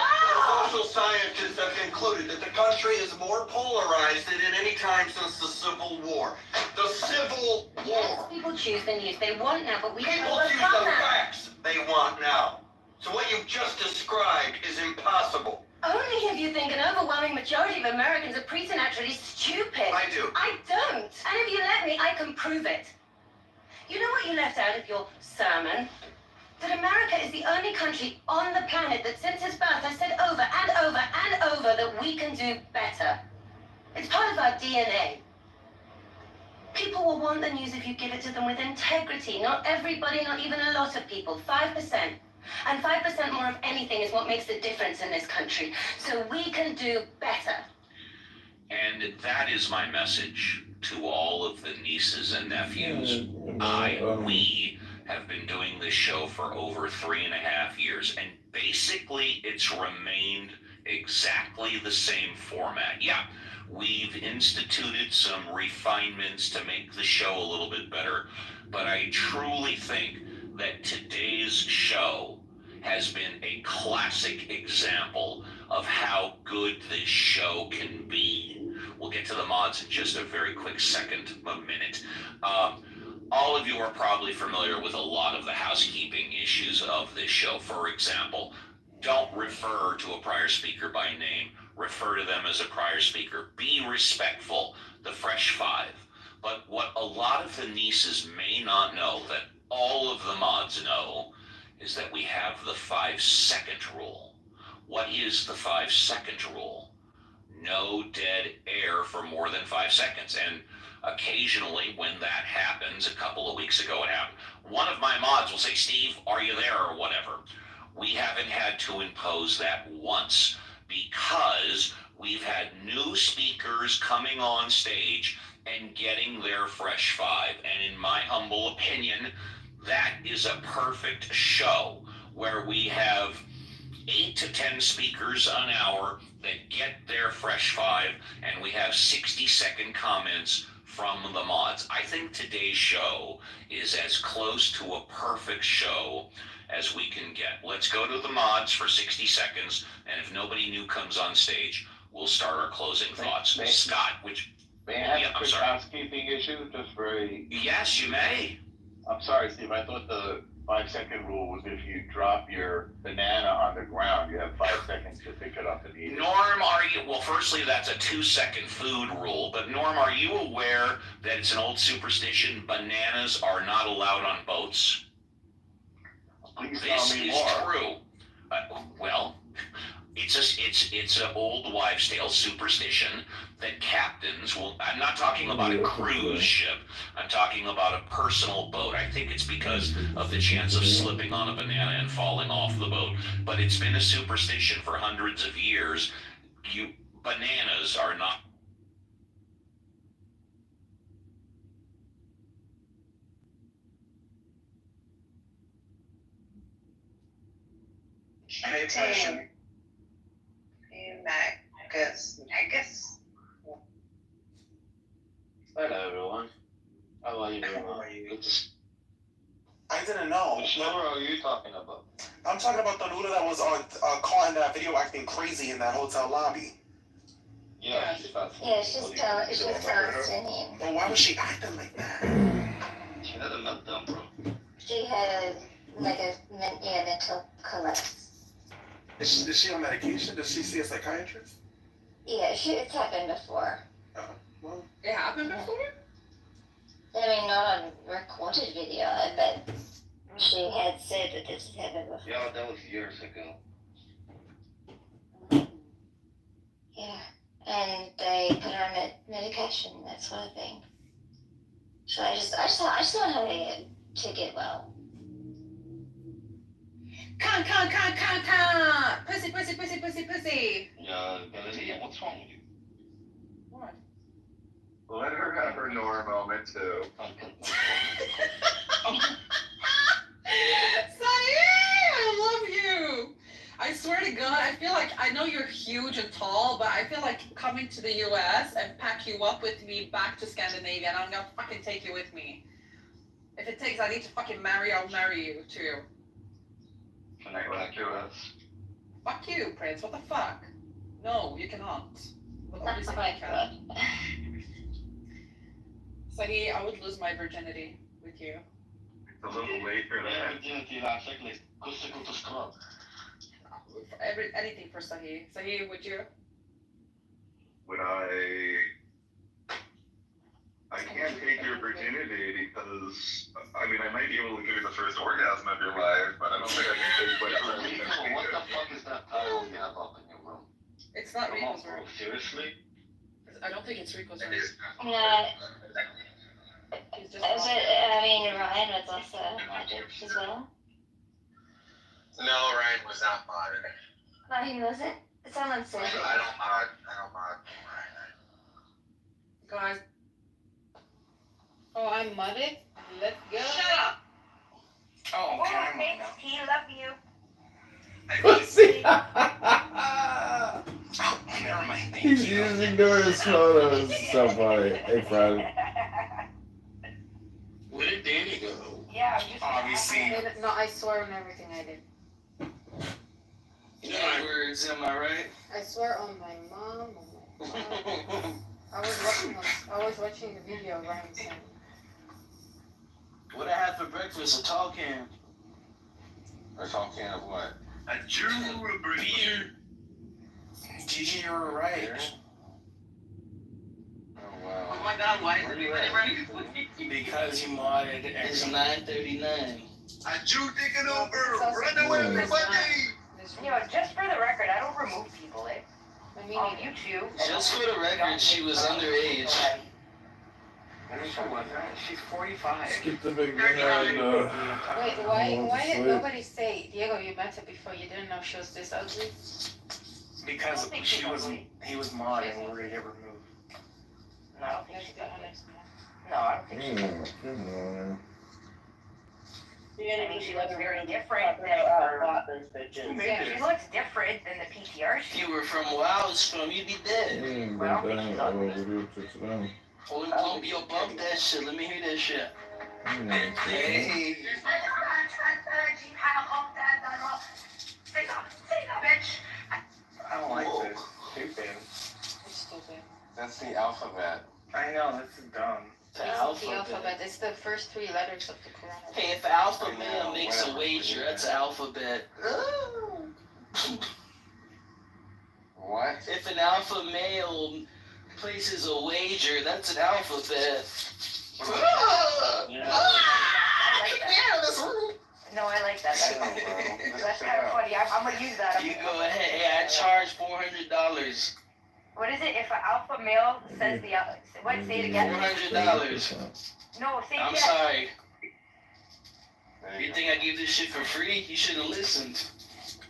Social scientists have concluded that the country is more polarized than at any time since the Civil War. The Civil War. Yes, people choose the news they want now, but we can People choose overcome the that. facts they want now. So what you've just described is impossible. Only if you think an overwhelming majority of Americans are preternaturally stupid. I do. I don't. And if you let me, I can prove it. You know what you left out of your sermon? That America is the only country on the planet that since its birth has said over and over and over that we can do better. It's part of our DNA. People will want the news if you give it to them with integrity. Not everybody, not even a lot of people. 5%. And 5% more of anything is what makes the difference in this country. So we can do better. And that is my message to all of the nieces and nephews. We have been doing this show for over 3.5 years, and basically it's remained exactly the same format. Yeah, we've instituted some refinements to make the show a little bit better, but I truly think that today's show has been a classic example of how good this show can be. We'll get to the mods in just a very quick minute. All of you are probably familiar with a lot of the housekeeping issues of this show. For example, don't refer to a prior speaker by name. Refer to them as a prior speaker. Be respectful, the Fresh Five. But what a lot of the nieces may not know, that all of the mods know, is that we have the 5-second rule. What is the 5-second rule? No dead air for more than 5 seconds. And occasionally when that happens, a couple of weeks ago it happened, one of my mods will say, Steve, are you there, or whatever. We haven't had to impose that once because we've had new speakers coming on stage and getting their Fresh Five. And in my humble opinion, that is a perfect show where we have 8 to 10 speakers an hour that get their Fresh Five, and we have 60-second comments from the mods. I think today's show is as close to a perfect show as we can get. Let's go to the mods for 60 seconds, and if nobody new comes on stage, we'll start our closing thoughts. Scott, may I have a quick housekeeping issue? Just very. Yes, you may. I'm sorry, Steve. I thought the 5-second rule was if you drop your banana on the ground, you have 5 seconds to pick it up and eat it. Norm, well, firstly, that's a 2-second food rule, but Norm, are you aware that it's an old superstition, bananas are not allowed on boats? Please this tell me is more. True. Well, it's an old wives' tale superstition that captains will. I'm not talking about a cruise ship. I'm talking about a personal boat. I think it's because of the chance of slipping on a banana and falling off the boat. But it's been a superstition for hundreds of years. Bananas are not. Captain Magus. Hello, everyone. How are you? I didn't know. Which number are you talking about? I'm talking about the noodle that was on caught in that video acting crazy in that hotel lobby. Yeah, she's fast. Yeah, she's Palestinian. But why was she acting like that? She had a meltdown, bro. She had like a mental collapse. Is she on medication? Does she see a psychiatrist? Yeah, it's happened before. Well, it happened before? I mean, not on recorded video, but she had said that this had happened before. Yeah, that was years ago. Yeah, and they put her on medication, that sort of thing. So I just want her to get well. Con. Pussy. Yeah, Galicia, what's wrong with you? What? Let her have her Nora moment too. Sonny, I love you. I swear to God, I feel like, I know you're huge and tall, but I feel like coming to the US and pack you up with me back to Scandinavia, and I'm gonna fucking take you with me. If it takes, I need to fucking marry, I'll marry you too. Can I back your ass? Fuck you, Prince, what the fuck? No, you cannot. But obviously you can. Sahi, I would lose my virginity with you. It's a little late for that. Anything for Sahi. Sahi, would you? Would I can't take your virginity because, I mean, I might be able to give you the first orgasm of your life, but I don't think I can take like What the fuck is that title you have up in your room? It's not Rico's room. Seriously? I don't think it's Rico's room. Yeah. He's just But, I mean, Ryan was also modded as well. No, Ryan was not modded. No, he wasn't. Someone said. I don't mod Ryan. Guys. Oh, I'm mudded? Let's go. Shut up. Oh, okay, I'm on now. He love you. Pussy! Oh, never mind. He's using his photos. So funny. Hey, friend. Where did Danny go? Yeah, I'm just Obviously. No, I swear on everything I did. My words, am I right? I swear on my mom, on my mom. I was watching the video of Ryan saying. What I had for breakfast? A tall can. A tall can of what? A Jew beer. Gigi, you were right. Oh, wow. Oh my God, why is everybody running? Because you modded It's everything. 9:39. A Jew taking over! Run away, everybody! You know, just for the record, I don't remove people, on YouTube. Just for the record, she was underage. She's 45. Skip the big man. Wait, why did nobody say, Diego, you met her before, you didn't know she was this ugly? Because he was modded and we were gonna get removed. No, I don't think she's ugly. No, I don't think she's ugly. Come on. I mean, she looks very different than her. Yeah, she looks different than the PTR. If you were from Wildstrom, you'd be dead. Well, I don't think she's ugly. Hold on, yo, bump that shit. Let me hear that shit. Hey. I don't like this. Stupid. It's stupid. That's the alphabet. I know, this is dumb. The It's the alphabet. It's the first 3 letters of the Quran. Hey, if Alpha Male makes a wager, that's alphabet. What? If an alpha male places a wager, that's an alphabet. No, I like that. That's kind of funny. I'm gonna use that. You go ahead. Hey, I charge $400. What is it? If an alpha male says the what? Say it again. $400. No, say it I'm again. sorry. You think I give this shit for free? You should have listened.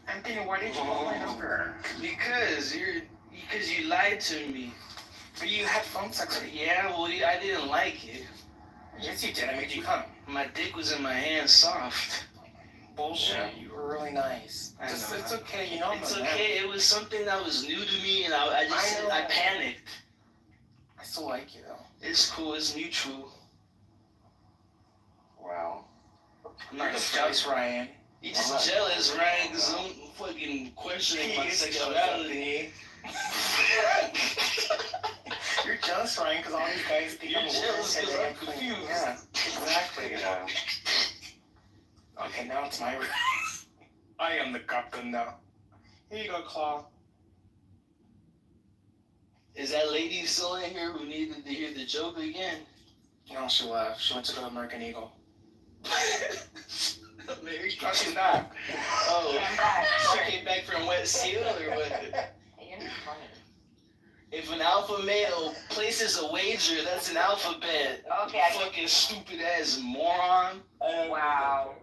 Anthony, why did you call my number? Because you lied to me. But you had phone sex with it. Yeah, well, I didn't like it. Yes, you did. I made you come. My dick was in my hand, soft. Bullshit. Yeah. You were really nice. It's okay. You know I'm It's a okay. man. It was something that was new to me, and I panicked. I still like you though. It's cool. It's mutual. Wow. I'm not You're jealous, Ryan. You're just jealous, right? Because I'm fucking questioning my sexuality. You're jealous, Ryan, because all these guys think I'm jealous because I'm confused. Yeah, exactly. Okay, now it's my I am the captain now. Here you go, Claw. Is that lady still in here who needed to hear the joke again? No, she left. She went to go to American Eagle. Mary, No, she's not. oh, she came back from Wet Seal or what? If an alpha male places a wager, that's an alphabet. Okay. Fucking stupid ass moron. Wow.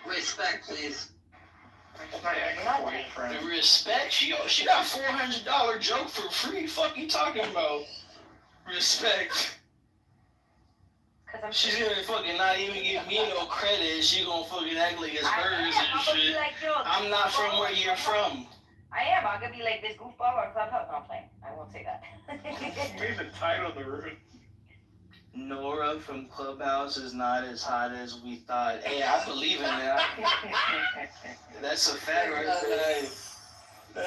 Respect, please. My ex-boyfriend. The respect? She got $400 joke for free. Fuck you talking about? Respect. She's gonna fucking not even give me no credit. She gonna fucking act like it's hers and shit. I'm not from where you're from. I am. I'm gonna be like this goofball on Clubhouse. No, I'm playing. I won't say that. Read the title of the room. Nora from Clubhouse is not as hot as we thought. Hey, I believe in that. That's a fact right there. Yo,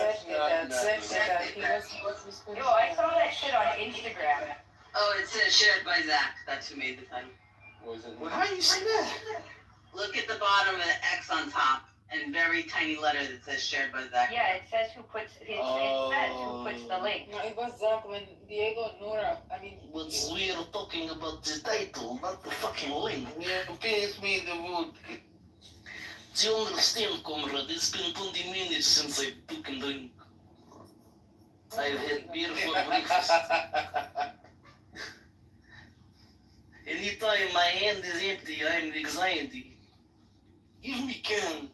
I saw that shit on Instagram. Oh, it says shared by Zach. That's who made the title. Well, how do you see that? Look at the bottom of the X on top, and very tiny letter that says shared by Zach. Yeah, it says who puts it says who puts the link. No, it was Zach when Diego and Nora. I mean. What's weird talking about the title, not the fucking link. Yeah, pass me the wood. Do you understand, comrade? It's been 20 minutes since I fucking drink. I've had beer for breakfast. Anytime my hand is empty, I'm anxiety. Give me can.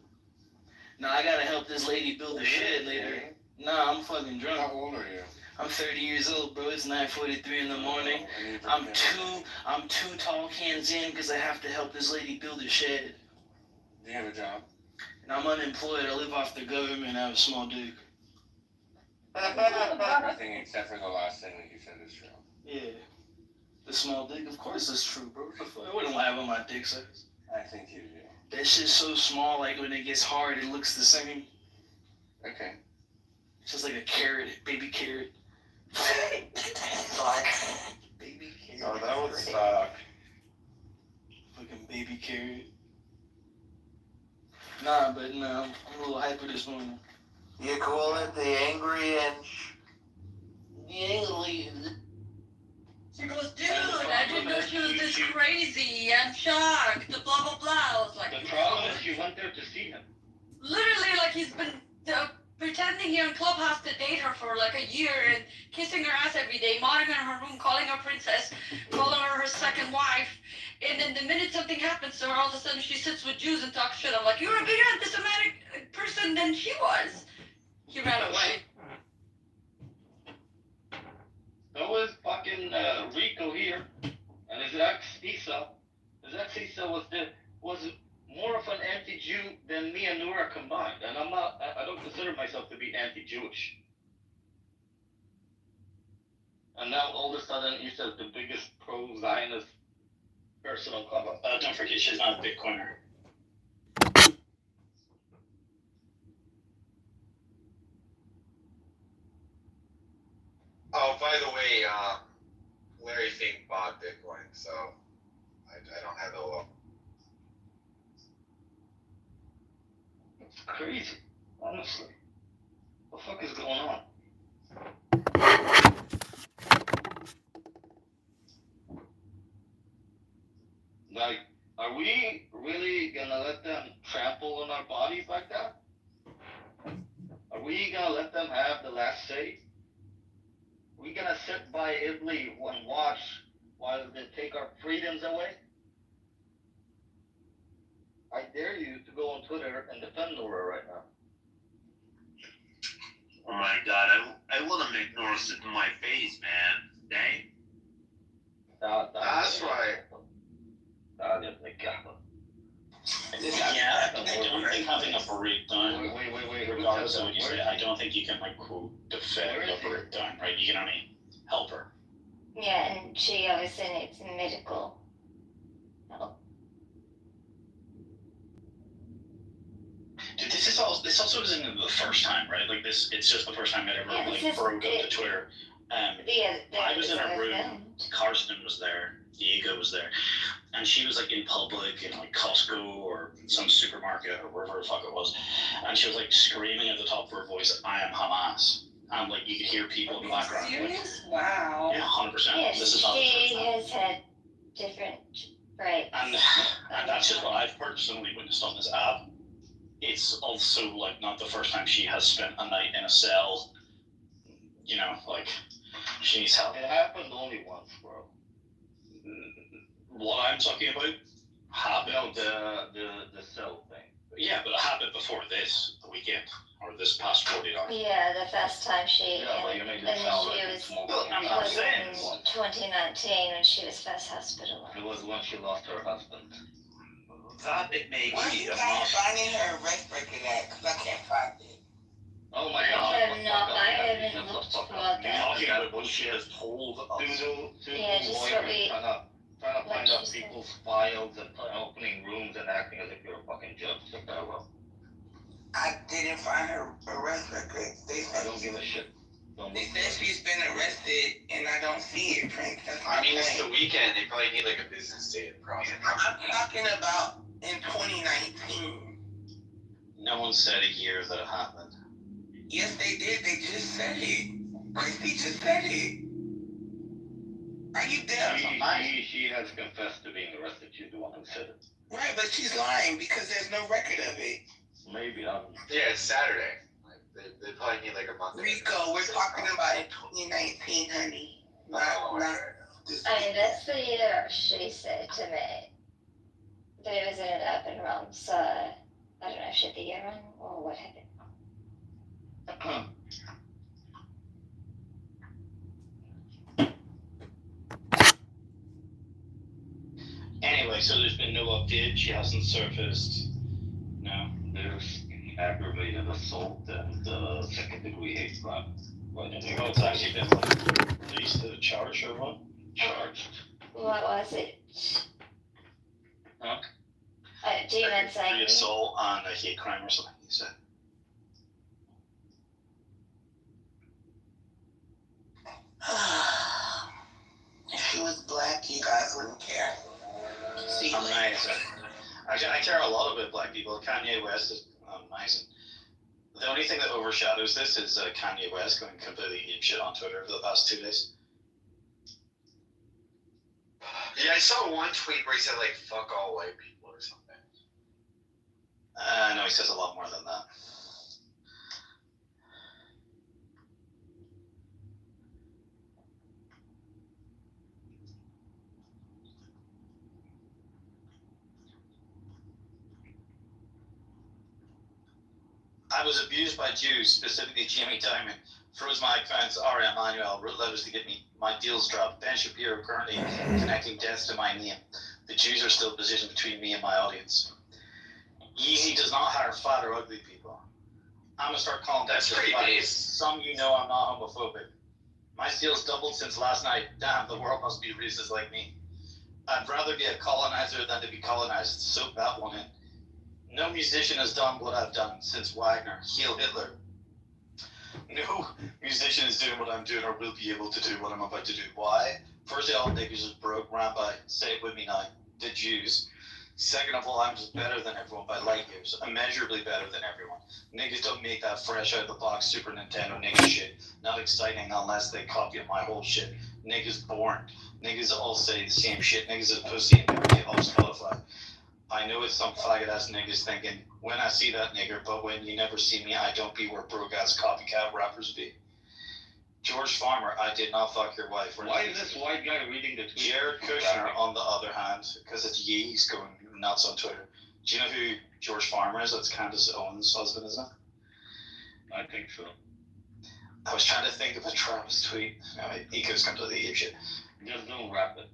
Nah, I gotta help this lady build a shed later. Nah, I'm fucking drunk. How old are you? I'm 30 years old, bro. It's 9:43 in the morning. I'm two tall cans in because I have to help this lady build a shed. Do you have a job? And I'm unemployed. I live off the government. I have a small dick. Everything except for the last thing that you said is true. Yeah. The small dick, of course it's true, bro. What do I have on my dick size? I think you do. That shit's so small, like when it gets hard, it looks the same. Okay. It's just like a carrot, baby carrot. Baby carrot. Oh, that would suck. Fucking baby carrot. Nah, but no, I'm a little hyper this morning. You call it the angry inch? The angry. She goes, dude, I didn't know she was this crazy. I'm shocked. Blah, blah, blah. I was like, The problem is you went there to see him. literally, like, he's been pretending here in Clubhouse to date her for like a year and kissing her ass every day, monitoring her room, calling her princess, calling her second wife. And then the minute something happens to her, all of a sudden she sits with Jews and talks shit. I'm like, you're a bigger anti-Semitic person than she was. He ran away. So is fucking Rico here, and his ex Isa. His ex Isa was more of an anti-Jew than me and Nora combined, and I don't consider myself to be anti-Jewish. And now all of a sudden Isa's the biggest pro-Zionist person on Clubhouse. Don't forget, she's not a Bitcoiner. Oh, by the way, Larry Fink bought Bitcoin, so I don't have the law. It's crazy, honestly. What the fuck is going on? Like, are we really gonna let them trample on our bodies like that? Are we gonna let them have the last say? Are we gonna sit by Italy and watch while they take our freedoms away? I dare you to go on Twitter and defend Nora right now. Oh my god, I wanna make Nora sit in my face, man. Dang. That's right. Yeah, I don't think having a breakdown, wait, regardless of what you say, I don't think you can, like, quote, defend a breakdown, right? You can only help her. Yeah, and she obviously needs medical help. Dude, this also isn't the first time, right? Like, it's just the first time it ever, like, broke out to Twitter. I was in a room, Karsten was there, Diego was there, and she was like in public in like Costco or some supermarket or wherever the fuck it was, and she was like screaming at the top of her voice, "I am Hamas," and like you could hear people in the background. Serious? Wow. Yeah, 100%. Yes, This is not the first she time. has had different rights. And that's just what I've personally witnessed on this app. It's also like not the first time she has spent a night in a cell. You know, like she needs help. It happened only once, bro. What I'm talking about happened. No, the cell thing. Yeah, but it happened before this, the weekend, or this past 40 hours. Yeah, the first time she, Yeah, but you made and it she sound like was, it's more. Well, I'm it not was saying. in 2019 when she was first hospitalized. It was when she lost her husband. That it may Where's be you a guys must. finding her arrest record at? Because I can't find it. Oh my I God. have not, I haven't looked for that. Talking about what she has told us. Yeah, just what we, Trying to find what out she said. people's files and opening rooms and acting as if you're a fucking judge. So that well. I didn't find her arrest record. They I said, don't give a shit. they said she's been arrested, and I don't see it, Prince. That's my I mean, it's the point. weekend. They probably need like a business day to process. I'm talking about in 2019. No one said a year that it happened. Yes, they did. They just said it. Christy just said it. Are you deaf? She has confessed to being arrested. She's the one who said it. Right, but she's lying because there's no record of it. Maybe. Yeah, it's Saturday. Like, they probably need like a month. Rico, we're talking about in 2019, honey. Not this. I mean, that's the year she said to me. But it was ended up in Rome, so I don't know if she had the year wrong or what happened. Anyway, so there's been no update. She hasn't surfaced. No. There's aggravated assault and second-degree hate crime. Well, it's actually been like released to the charge or what? Charged. What was it? Huh? Demon saying. Assault on a hate crime or something, he said. If she was black, you guys wouldn't care. See, Amazing. I care a lot about black people. Kanye West is amazing. The only thing that overshadows this is Kanye West going completely apeshit on Twitter for the past 2 days. Yeah, I saw one tweet where he said like "fuck all white people" or something. No, he says a lot more than that. I was abused by Jews, specifically Jimmy Diamond, froze my accounts, Ari Emanuel, wrote letters to get me my deals dropped. Ben Shapiro currently connecting deaths to my name. The Jews are still positioned between me and my audience. Yeezy does not hire fat or ugly people. I'm gonna start calling That's pretty fat. base. Some you know I'm not homophobic. My sales doubled since last night. Damn, the world must be racist like me. I'd rather be a colonizer than to be colonized. Soak that one in. No musician has done what I've done since Wagner. Heal Hitler. No musician is doing what I'm doing or will be able to do what I'm about to do. Why? First of all, niggas is broke, ran by, say it with me now, the Jews. Second of all, I'm just better than everyone by light years. Immeasurably better than everyone. Niggas don't make that fresh out of the box Super Nintendo nigga shit. Not exciting unless they copy my whole shit. Niggas born. Niggas all say the same shit. Niggas is pussy and never get host qualified. I know it's some faggot ass niggas thinking, when I see that nigger, but when you never see me, I don't be where broke ass copycat rappers be. George Farmer, I did not fuck your wife. Why is this white guy reading the tweet? Jared Kushner, on the other hand, because it's Yee, he's going nuts on Twitter. Do you know who George Farmer is? That's Candace Owens' husband, isn't it? I think so. I was trying to think of a Travis tweet. No, he goes completely apeshit. Just don't rap it.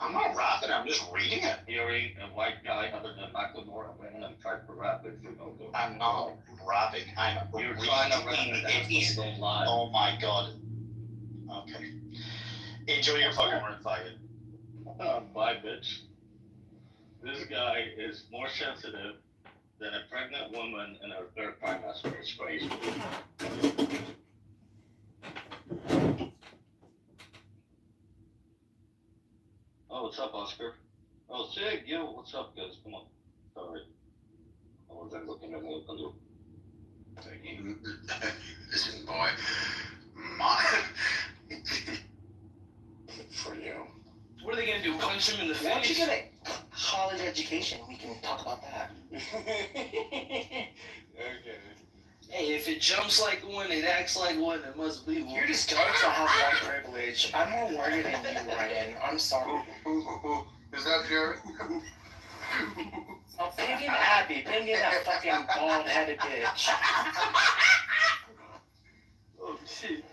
I'm not rapping, I'm just reading it. Hearing a white guy other than Macklemore and then try to rap it, you know. I'm not rapping, I'm You're reading trying to rap it. don't lie. Oh my god. Okay. Enjoy your fucking word, faggot. Bye, bitch. This guy is more sensitive than a pregnant woman in her third trimester. It's crazy. Oh, what's up, Oscar? Oh, Sig, yo, what's up, guys? Come on. Sorry. I wasn't looking at me. Listen, boy. My. For you. What are they gonna do? Punch him in the face? Why don't you get a college education? We can talk about that. Okay. Hey, if it jumps like one, it acts like one, it must be one. You're just jealous I have white privilege. I'm more worried than you, Ryan. I'm sorry. Is that Jerry? Oh, ping in Abby. Ping in that fucking bald-headed bitch. Oh shit.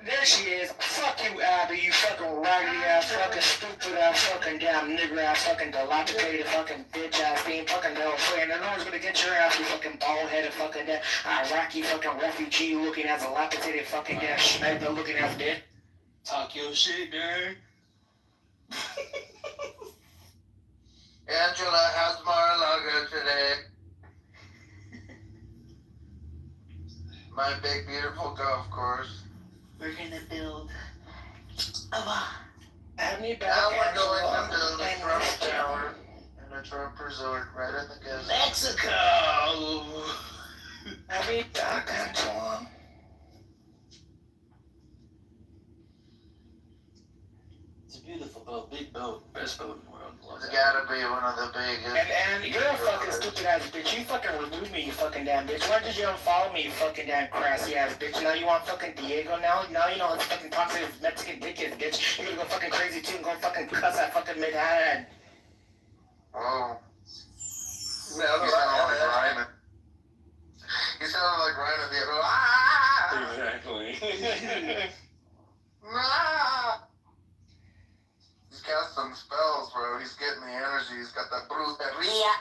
There she is. Fuck you, Abby, you fucking raggedy ass, fucking stupid ass, fucking damn nigger ass, fucking dilapidated fucking bitch ass being fucking no friend. And no one's gonna get your ass, you fucking bald headed fucking damn Iraqi fucking refugee looking ass, dilapidated fucking damn schmegma looking ass bitch. Talk your shit, girl. Angela has more luggage today. My big beautiful golf course. We're gonna build Abney back. Now we're going to build a Trump tower and a Trump resort right in the gas. Mexico. Abby back on Tom. It's a beautiful boat, big boat, best boat in the world. It's gotta be one of the biggest. And you're a fucking stupid ass bitch. You fucking removed me, you fucking damn bitch. Why did you unfollow me, you fucking damn crassy ass bitch? Now you want fucking Diego now? Now you know how fucking toxic his Mexican dick is, bitch. You're gonna go fucking crazy too and go fucking cuss that fucking mid-head. Whoa. You sound like Ryan. You sound like Ryan at the end. Ah! Exactly. Ah! He's got some spells, bro. He's getting the energy. He's got that brujeria.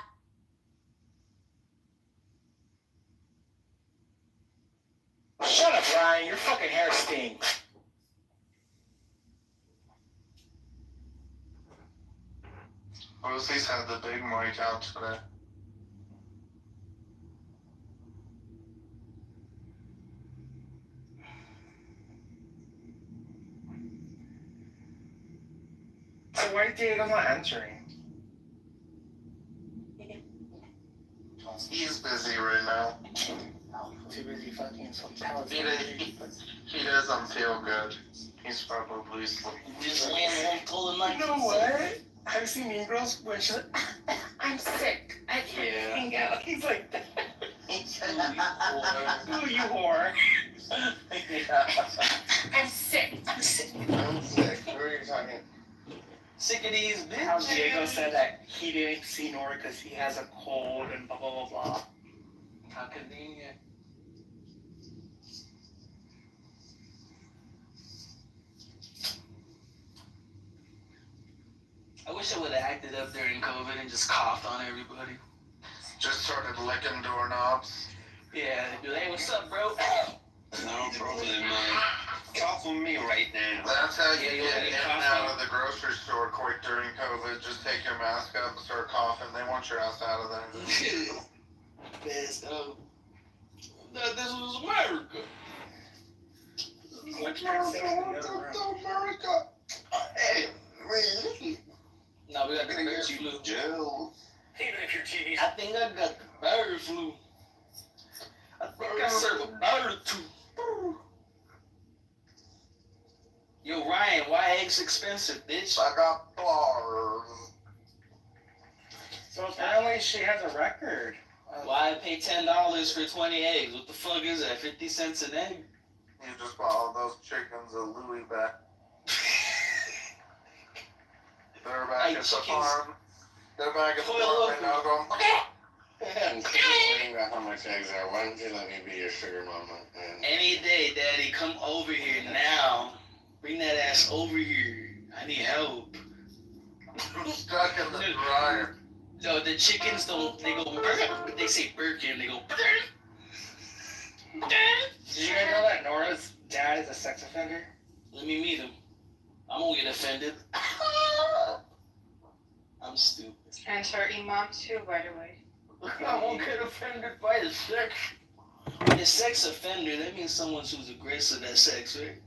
Shut up, Ryan. Your fucking hair stinks. Lucy's had the big mic out today. So why is Diego not answering? He's busy right now. Too busy fucking some He doesn't feel good. He's probably sleeping. Just laying one pulling like. You know what? Have you seen Mean Girls when she's like, I'm sick. I can't hang out. He's like, ooh, you whore. I'm sick. I'm sick. I'm sick. Who are you talking? Sick of these bitches. How Diego said that he didn't see Nora because he has a cold and blah, blah, blah, blah. How convenient. I wish I would have acted up during COVID and just coughed on everybody. Just started licking doorknobs. Yeah, they'd be like, hey, what's up, bro? No problem, cough on me right now. That's how you Yeah, you get wanna in get and coffee? out of the grocery store quick during COVID. Just take your mask up and start coughing. They want your ass out of there. Best of. That this was America. America. Hey, really? No, we got the bird flu. Joe. Even if your TV. I think I got the bird flu. I think I serve a bird too. Yo, Ryan, why eggs expensive, bitch? I got bars. So apparently she has a record. Why pay $10 for 20 eggs? What the fuck is that? 50 cents an egg? You just bought all those chickens a Louis back. They're back Hey, at the chickens. farm. They're back at the Coil farm up. right now going, Considering how much eggs are, why don't you let me be your sugar mama? And Any day, Daddy, come over here now. Bring that ass over here. I need help. stuck in the dryer. No, the chickens don't, they go, but they say Birkin, they go, Did you guys know that Nora's dad is a sex offender? let me meet him. I'm gonna get offended. I'm stupid. And her imam too, by the way. I won't get offended by the sex. A sex offender, that means someone who's aggressive at sex, right?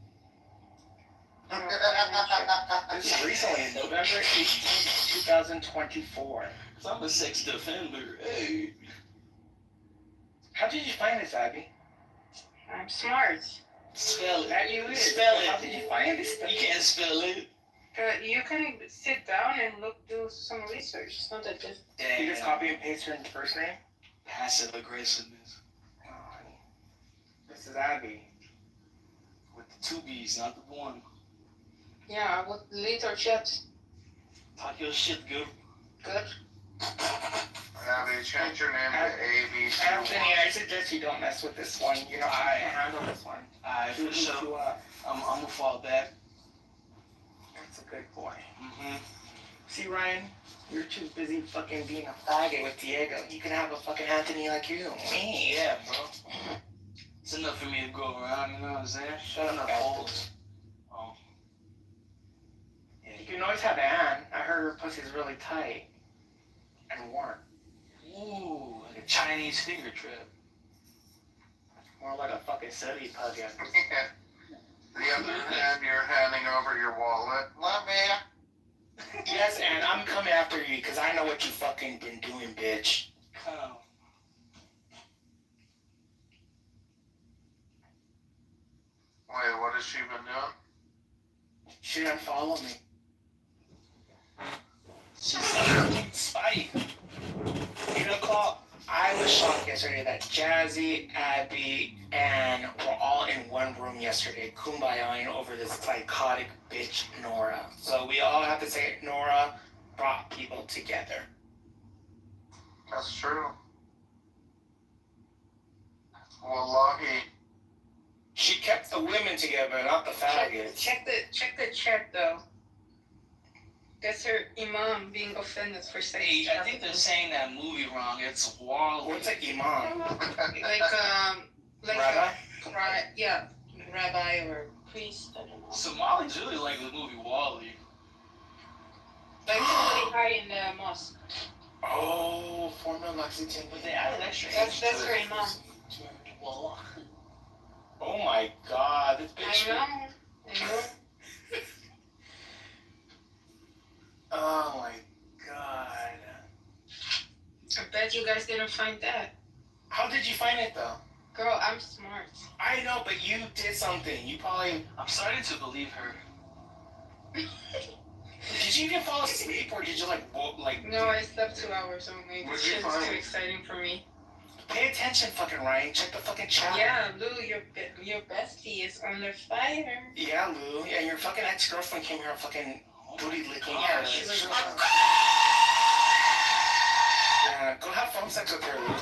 This is recently, November 18th, 2024. So I'm a sex offender. Hey. How did you find this, Abby? I'm smart. Spell That you it. is. Spell How it. did you find this stuff? You can't spell it. But you can sit down and do some research. It's not that just. You just copy and paste her first name? Passive aggressiveness. Oh, honey. This is Abby. With the two B's, not the one. Yeah, with little chat. Talk your shit, girl. Good. Abby, change your name to ABC. Anthony, I suggest you don't mess with this one. You know how to handle this one. Alright, for sure. I'm gonna fall back. That's a good boy. Mm-hmm. See, Ryan, you're too busy fucking being a faggot with Diego. You can have a fucking Anthony like you. Me. Yeah, bro. It's enough for me to go around, you know what I'm saying? Shut up, Holes. Oh. Yeah, you can always have Anne. I heard her pussy's really tight. And warm. Ooh, like a Chinese finger trip. More like a fucking sooty pug. The other hand, you're handing over your wallet. Love me. Yes, Anne, I'm coming after you because I know what you fucking been doing, bitch. Come. Wait, what has she been doing? She didn't follow me. She's fucking spite. You know, Claw, I was shocked yesterday that Jazzy, Abby, and were all in one room yesterday, kumbayaing over this psychotic bitch, Nora. So we all have to say Nora brought people together. That's true. Wallahi. She kept the women together, not the faggots. Check the chat though. That's her imam being offended for saying. Hey, I think they're saying that movie wrong. It's Wall. What's an imam? Like Rabbi? Yeah, rabbi or priest. I don't know. Somalis really like the movie Wall-E. Like somebody high in the mosque. Oh, former Lexington. But they added extra. That's her imam. Well, oh my god, this bitch. I know. Oh my god. I bet you guys didn't find that. How did you find it though? Girl, I'm smart. I know, but you did something. You probably. I'm starting to believe her. Did you even fall asleep or did you like? No, I slept 2 hours only. This shit is too exciting for me. Pay attention, fucking Ryan. Check the fucking chat. Yeah, Lou, your bestie is under fire. Yeah, Lou. Yeah, your fucking ex-girlfriend came here fucking booty licking. Yeah, she was. Yeah, go have phone sex with her, Lou.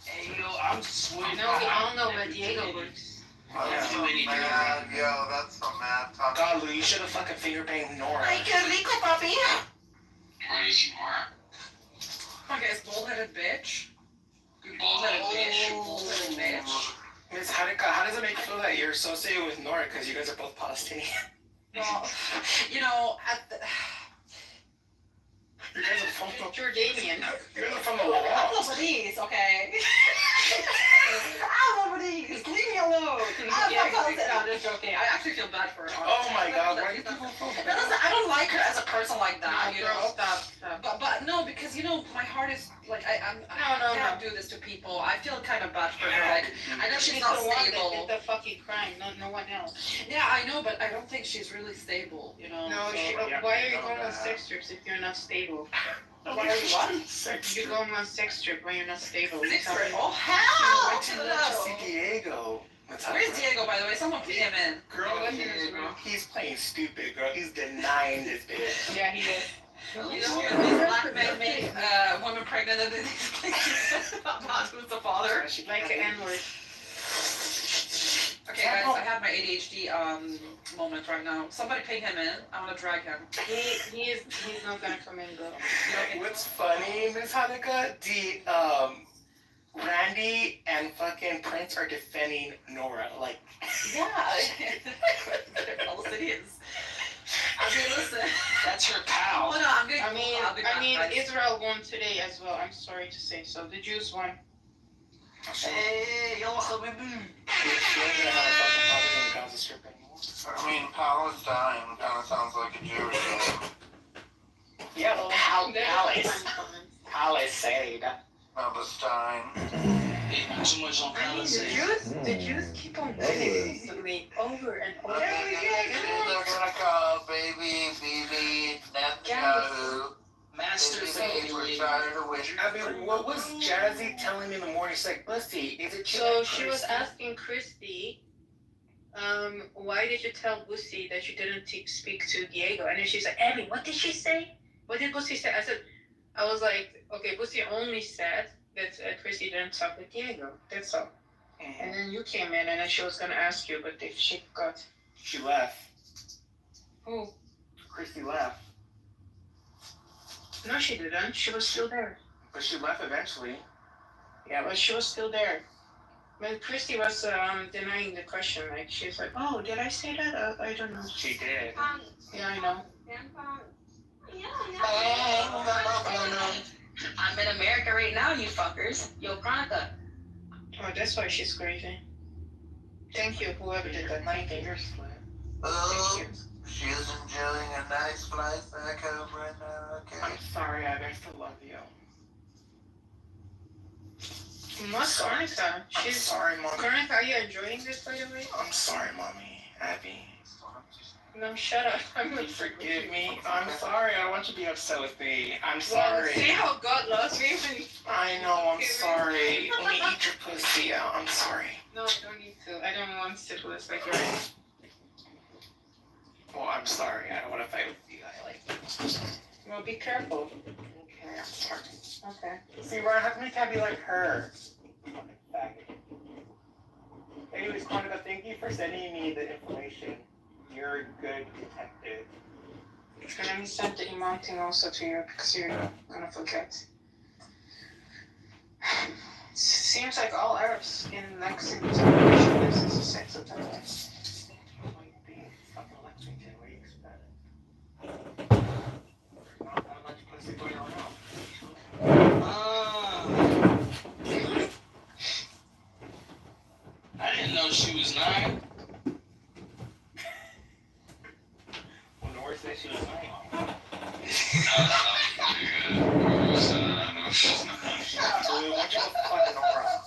Hey, yo, I'm sweating. No, we all know where Diego works. Man, yo, that's some mad talk. God, Lou, you should have fucking finger banged Nora. Ay, qué rico, papi. Crazy Nora. Okay, it's bullheaded bitch. You bullheaded bitch. You bullheaded bitch. Miss Harika, how does it make you feel that you're associated with Nora because you guys are both Palestinian? Well, you know, You guys are from Jordanian. You guys are from the I'm wall. Lebanese, okay? I'm Lebanese. Leave me alone. I'm just joking. I actually feel bad for her. Oh my god, why do you Listen, people I don't like her as a person like that, you know? Stop. But no, because you know, my heart is like I can't do this to people. I feel kind of bad for her. Like I know she's not the one that stable. did the fucking crime, no one else. Yeah, I know, but I don't think she's really stable. You know. No, so, why are you going on sex trips if you're not stable? Why are you what? You're going on sex trip when you're not stable. Sex trip? Oh I hell went to to the see no! Diego. Where's Diego, by the way? Someone put him in. Girl, he's playing stupid, girl. He's denying this bitch. Yeah, he is. You know, these black men make women pregnant and then they not who's the father. Like the N-word. Okay, guys, I have my ADHD moment right now. Somebody ping him in. I want to drag him. He's not gonna come in, girl. What's funny, Miss Hanukkah? Randy and fucking Prince are defending Nora. Like, yeah, they're Palestinians. I mean, listen. That's your pal. Hold on, I mean, Israel won today as well. I'm sorry to say so. The Jews won. Hey, yalla habibi. I mean, Palestine kind of sounds like a Jewish name. Yeah, Palace. Palisade. Palestine. Too much on Palisade. The Jews keep on winning me over and over. They're gonna call baby Netanyahu. Masters of I mean, what was Jazzy telling me in the morning? She's like, Bussy, is it you? So she was asking Christy, why did you tell Bussy that you didn't speak to Diego? And then she's like, Abby, what did she say? What did Bussy say? I was like, okay, Bussy only said that Chrissy didn't talk with Diego. That's all. Mm-hmm. And then you came in, and then she was gonna ask you, but if she got. She left. Who? Christy left. No, she didn't. She was still there. But she left eventually. Yeah, but she was still there. But Christy was denying the question. Like, she's like, oh, did I say that? I don't know. She did. Yeah, I know. Oh no. I'm in America right now, you fuckers. Yo, Veronica. Oh, that's why she's crazy. Thank you, whoever did that. My fingers slip. Oh, she's enjoying a nice flight back home right now, okay? I'm sorry, Abby. I still love you. What's Veronica? I'm sorry, Mommy. Veronica, are you enjoying this, by the way? I'm sorry, Mommy. Abby. No, shut up. I'm gonna forgive me. I'm sorry. I don't want you to be upset with me. I'm sorry. See how God loves me? I know. I'm sorry. Let me eat your pussy out. I'm sorry. No, I don't need to. I don't want syphilis like yours. Well, I'm sorry. I don't want to fight with you. I like you. Well, be careful. Okay, I'm sorry. Okay. See, Ryan, how come you can't be like her? Faggot. Anyways, Monica, thank you for sending me the information. You're a good detective. And let me send the email thing also to you because you're gonna forget. Seems like all Arabs in Lexington lives as a sex offender. Might be fucking Lexington. What do you expect? Not that much pussy going around. I didn't know she was 9. Well, Nora said she was 9. What's your fucking Nora?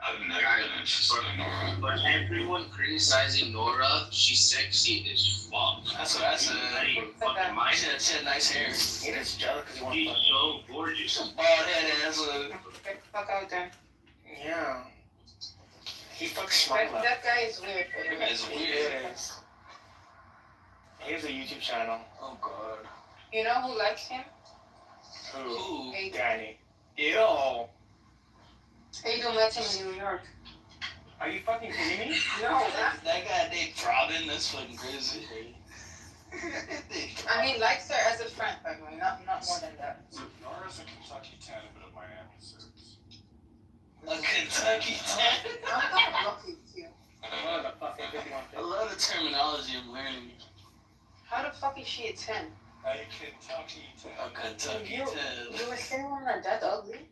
I've never been interested in Nora. But everyone criticizing Nora, she's sexy as fuck. That's what I said. Fucking mind. She had nice hair. He just jealous because he wants She's to fuck. so gorgeous. Bald head ass. Get the fuck out there. Yeah. He fucks smart. That guy is weird. That guy's He weird. is. He has a YouTube channel. Oh god. You know who likes him? Who? Aiden. Danny. Ew. Aiden met him in New York. Are you fucking kidding me? No, That guy named Robin, that's fucking crazy. I mean, likes her as a friend, by the way, not more than that. Nora's a Kentucky 10, but a Miami 6. A Kentucky 10? I'm lucky with you. What the fuck is this one? A lot of terminology I'm learning. How the fuck is she a 10? A Kentucky 10. A Kentucky 10. You were saying one like that ugly?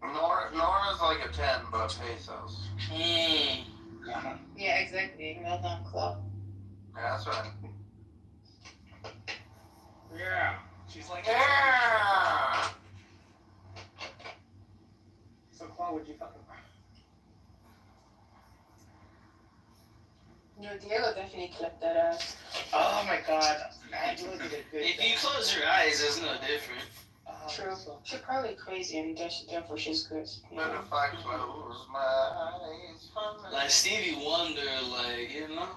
Nora's like a 10, but pesos. Yeah, exactly. Well done, Club. Yeah, that's right. Yeah. She's like. Yeah! So, Claude, would you fucking. No, Diego definitely clipped that ass. Oh my god. Angela did a good If thing. you close your eyes, it's no different. True. She's probably crazy and therefore she's good. But if I close my eyes from Like Stevie Wonder, like, you know?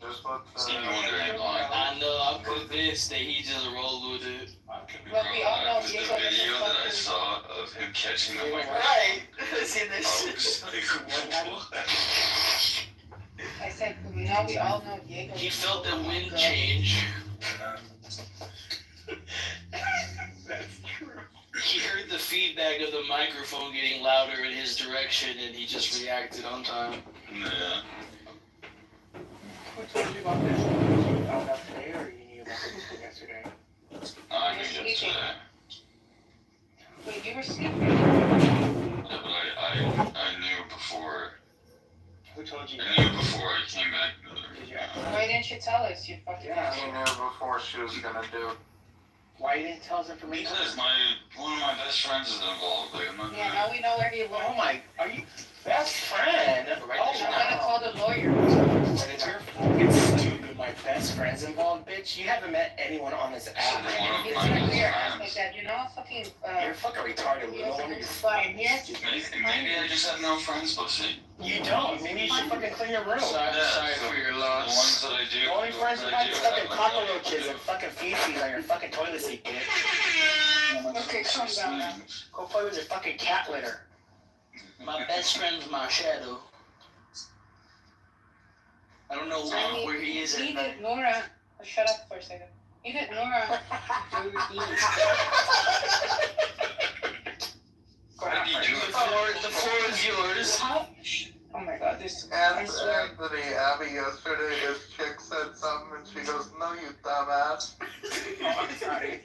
just look Stevie Wonder ain't lying. I know, I'm convinced that he just rolled with it. I could be But wrong. we all know The Diego video doesn't that I fuck saw of him catching the microphone. Right! See I this was like, what? I said, now we all know Diego. He felt the wind change. That's true. He heard the feedback of the microphone getting louder in his direction and he just reacted on time. Yeah. Who told you about this? You found out today or you knew about this yesterday? I knew yesterday. Wait, you were sleeping? Yeah, but I knew before. Who told you? I knew before I came back. Why didn't you tell us, you fucking Yeah, he knew before she was gonna do it. Why you didn't tell us information? Because one of my best friends is involved. Like, I'm not Yeah, now we know where he Oh went. my, are you best friend? Right Oh there. I'm gonna call the lawyer. You're fucking stupid. My best friends involved, bitch. You haven't met anyone on this app. It's not clear ass like that, you know? Fucking, You're fucking retarded. No wonder you're fine. Yes, Maybe I just have no friends, pussy. You don't. Maybe you should fucking clean your room. Sorry for your loss. The ones that I do. The only friends you have is fucking cockroaches and fucking feces on your fucking toilet seat, bitch. Okay, calm down now. Go play with your fucking cat litter. My best friend's my shadow. I don't know where he is at night. Nora, shut up for a second. Even Nora. The floor is yours. Oh my god, this. Anthony, Abby, yesterday, his chick said something and she goes, "No, you dumbass." Oh, I'm sorry.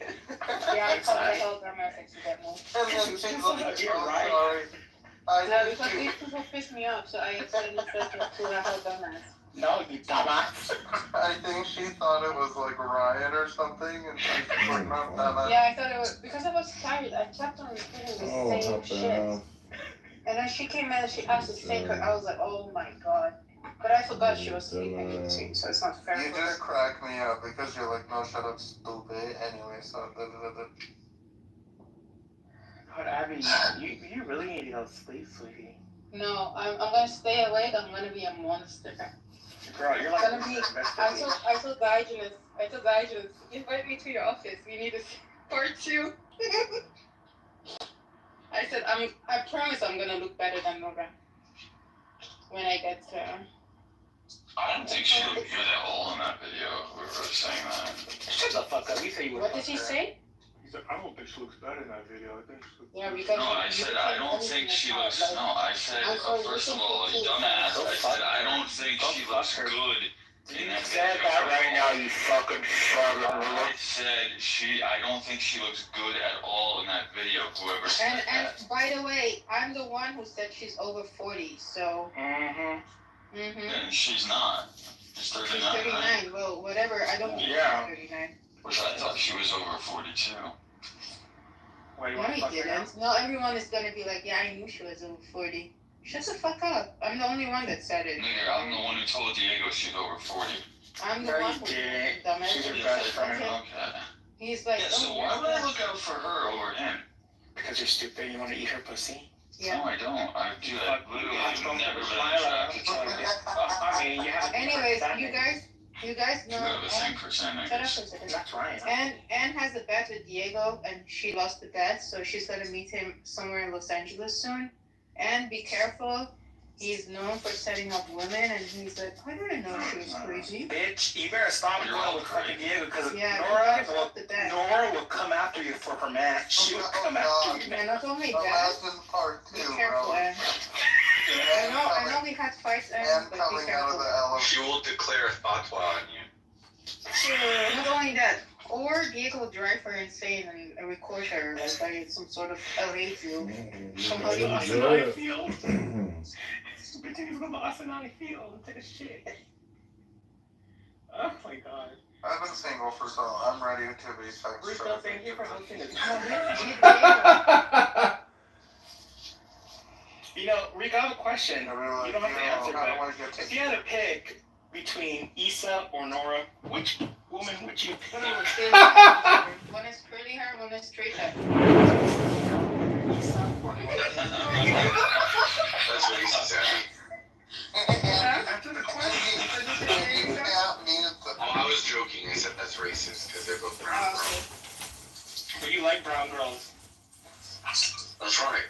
Yeah, I called the hell dumbass accidentally. And then she's like, You're "Oh, right. sorry." No, because these people pissed me off, so I accidentally said to the hell dumbass. No, you dumbass. I think she thought it was like Ryan or something, and she's like, "No, dumbass." Yeah, I thought it was because I was tired. I kept on repeating the same shit. And then she came in and she asked the same question. I was like, oh my god. But I forgot she was sleeping too, so it's not fair. You just crack me up because you're like, "No, shut up, stupid." Anyway, so God, Abby, you really need to go sleep, sweetie. No, I'm gonna stay awake. I'm gonna be a monster. Girl, you're like I'm gonna be. I told Diogenes, invite me to your office. We need a part 2. I said, I promise I'm gonna look better than Nora when I get I don't think she looked good at all in that video. We were saying that. Shut the fuck up. You say you would. What did he say? He said, I don't think she looks better in that video. I think she looks Yeah, because no, I said I don't think she looks. No, I said first of all, you dumbass. I said I don't think she looks good. You said that right now, you fucking fucker. I said I don't think she looks good at all in that video. Whoever said and that. by the way, I'm the one who said she's over 40. So. And she's not. She's 39. She's 39. Right? Well, whatever. I don't think she's 39. Which I thought she was over 42. Why you no, he didn't. No, everyone is gonna be like, yeah, I knew she was over 40. Shut the fuck up. I'm the only one that said it. Nigga, I'm the one who told Diego she's over 40. I'm the one who did it. She's your best friend. Okay. He's like, yeah, so why would I look out for her over him? Because you're stupid. You want to eat her pussy? Yeah. No, I don't. I do. I literally have never been attracted to her. I mean, you have. Anyways, you guys know. You have a thing for saying Shut up for a second. That's right. Anne has a bet with Diego, and she lost the bet, so she's gonna meet him somewhere in Los Angeles soon. And be careful. He's known for setting up women, and he's like, I didn't know she was crazy. Bitch, you better stop going with fucking Diego, because Nora will come after you for her match. She will come after you. And not only The that, last is part 2, be careful, bro. Anne. I know we had fights, Anne, but be coming out of careful. the elevator. She will declare fatwa on you. Not only that, or Diego will drive her insane and record her like by some sort of LA field. Somehow you Asinine field. Stupid thing is going to Asinine field and take a shit. Oh my god. I've been single for so long. I'm ready to be sex Rico, thank you for hosting this. You know, Rico, I have a question. You don't have to answer, but if you had to pick between Issa or Nora, which woman would you pick? One is curly hair, one is straight hair. That's what he said. After the question. Oh, I was joking. I said that's racist because they're both brown girls. But you like brown girls. That's right.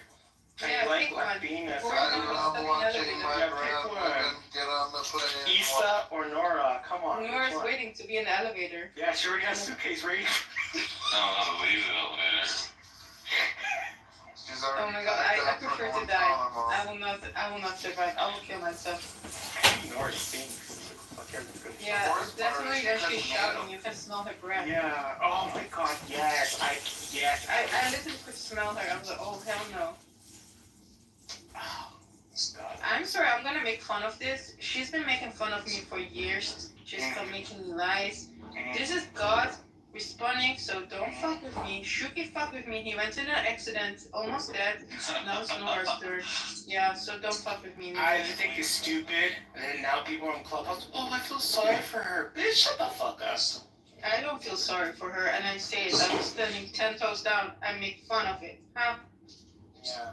Yeah, like pick one. being a I'm watching my breath and get on the plane. Issa or Nora? Come on. Nora's waiting to be in the elevator. Yeah, she already has a suitcase ready. No, I'll leave the elevator. Oh my god, I prefer to die. I will not survive. I will kill myself. Nora stinks. Yeah, definitely that she's shouting. You can smell her breath. Yeah. Oh my god, yes. I literally could smell her. I was like, oh hell no. Oh, God. I'm sorry, I'm gonna make fun of this. She's been making fun of me for years. She's still making me lies. This is God responding, so don't fuck with me. Shuki fuck with me. He went in an accident, almost dead. Now it's Nora's turn. Yeah, so don't fuck with me. I think it's stupid, and then now people on Clubhouse, oh, I feel sorry for her. Bitch, shut the fuck up. I don't feel sorry for her, and I say it. I'm standing 10 toes down. I make fun of it. Huh? Yeah.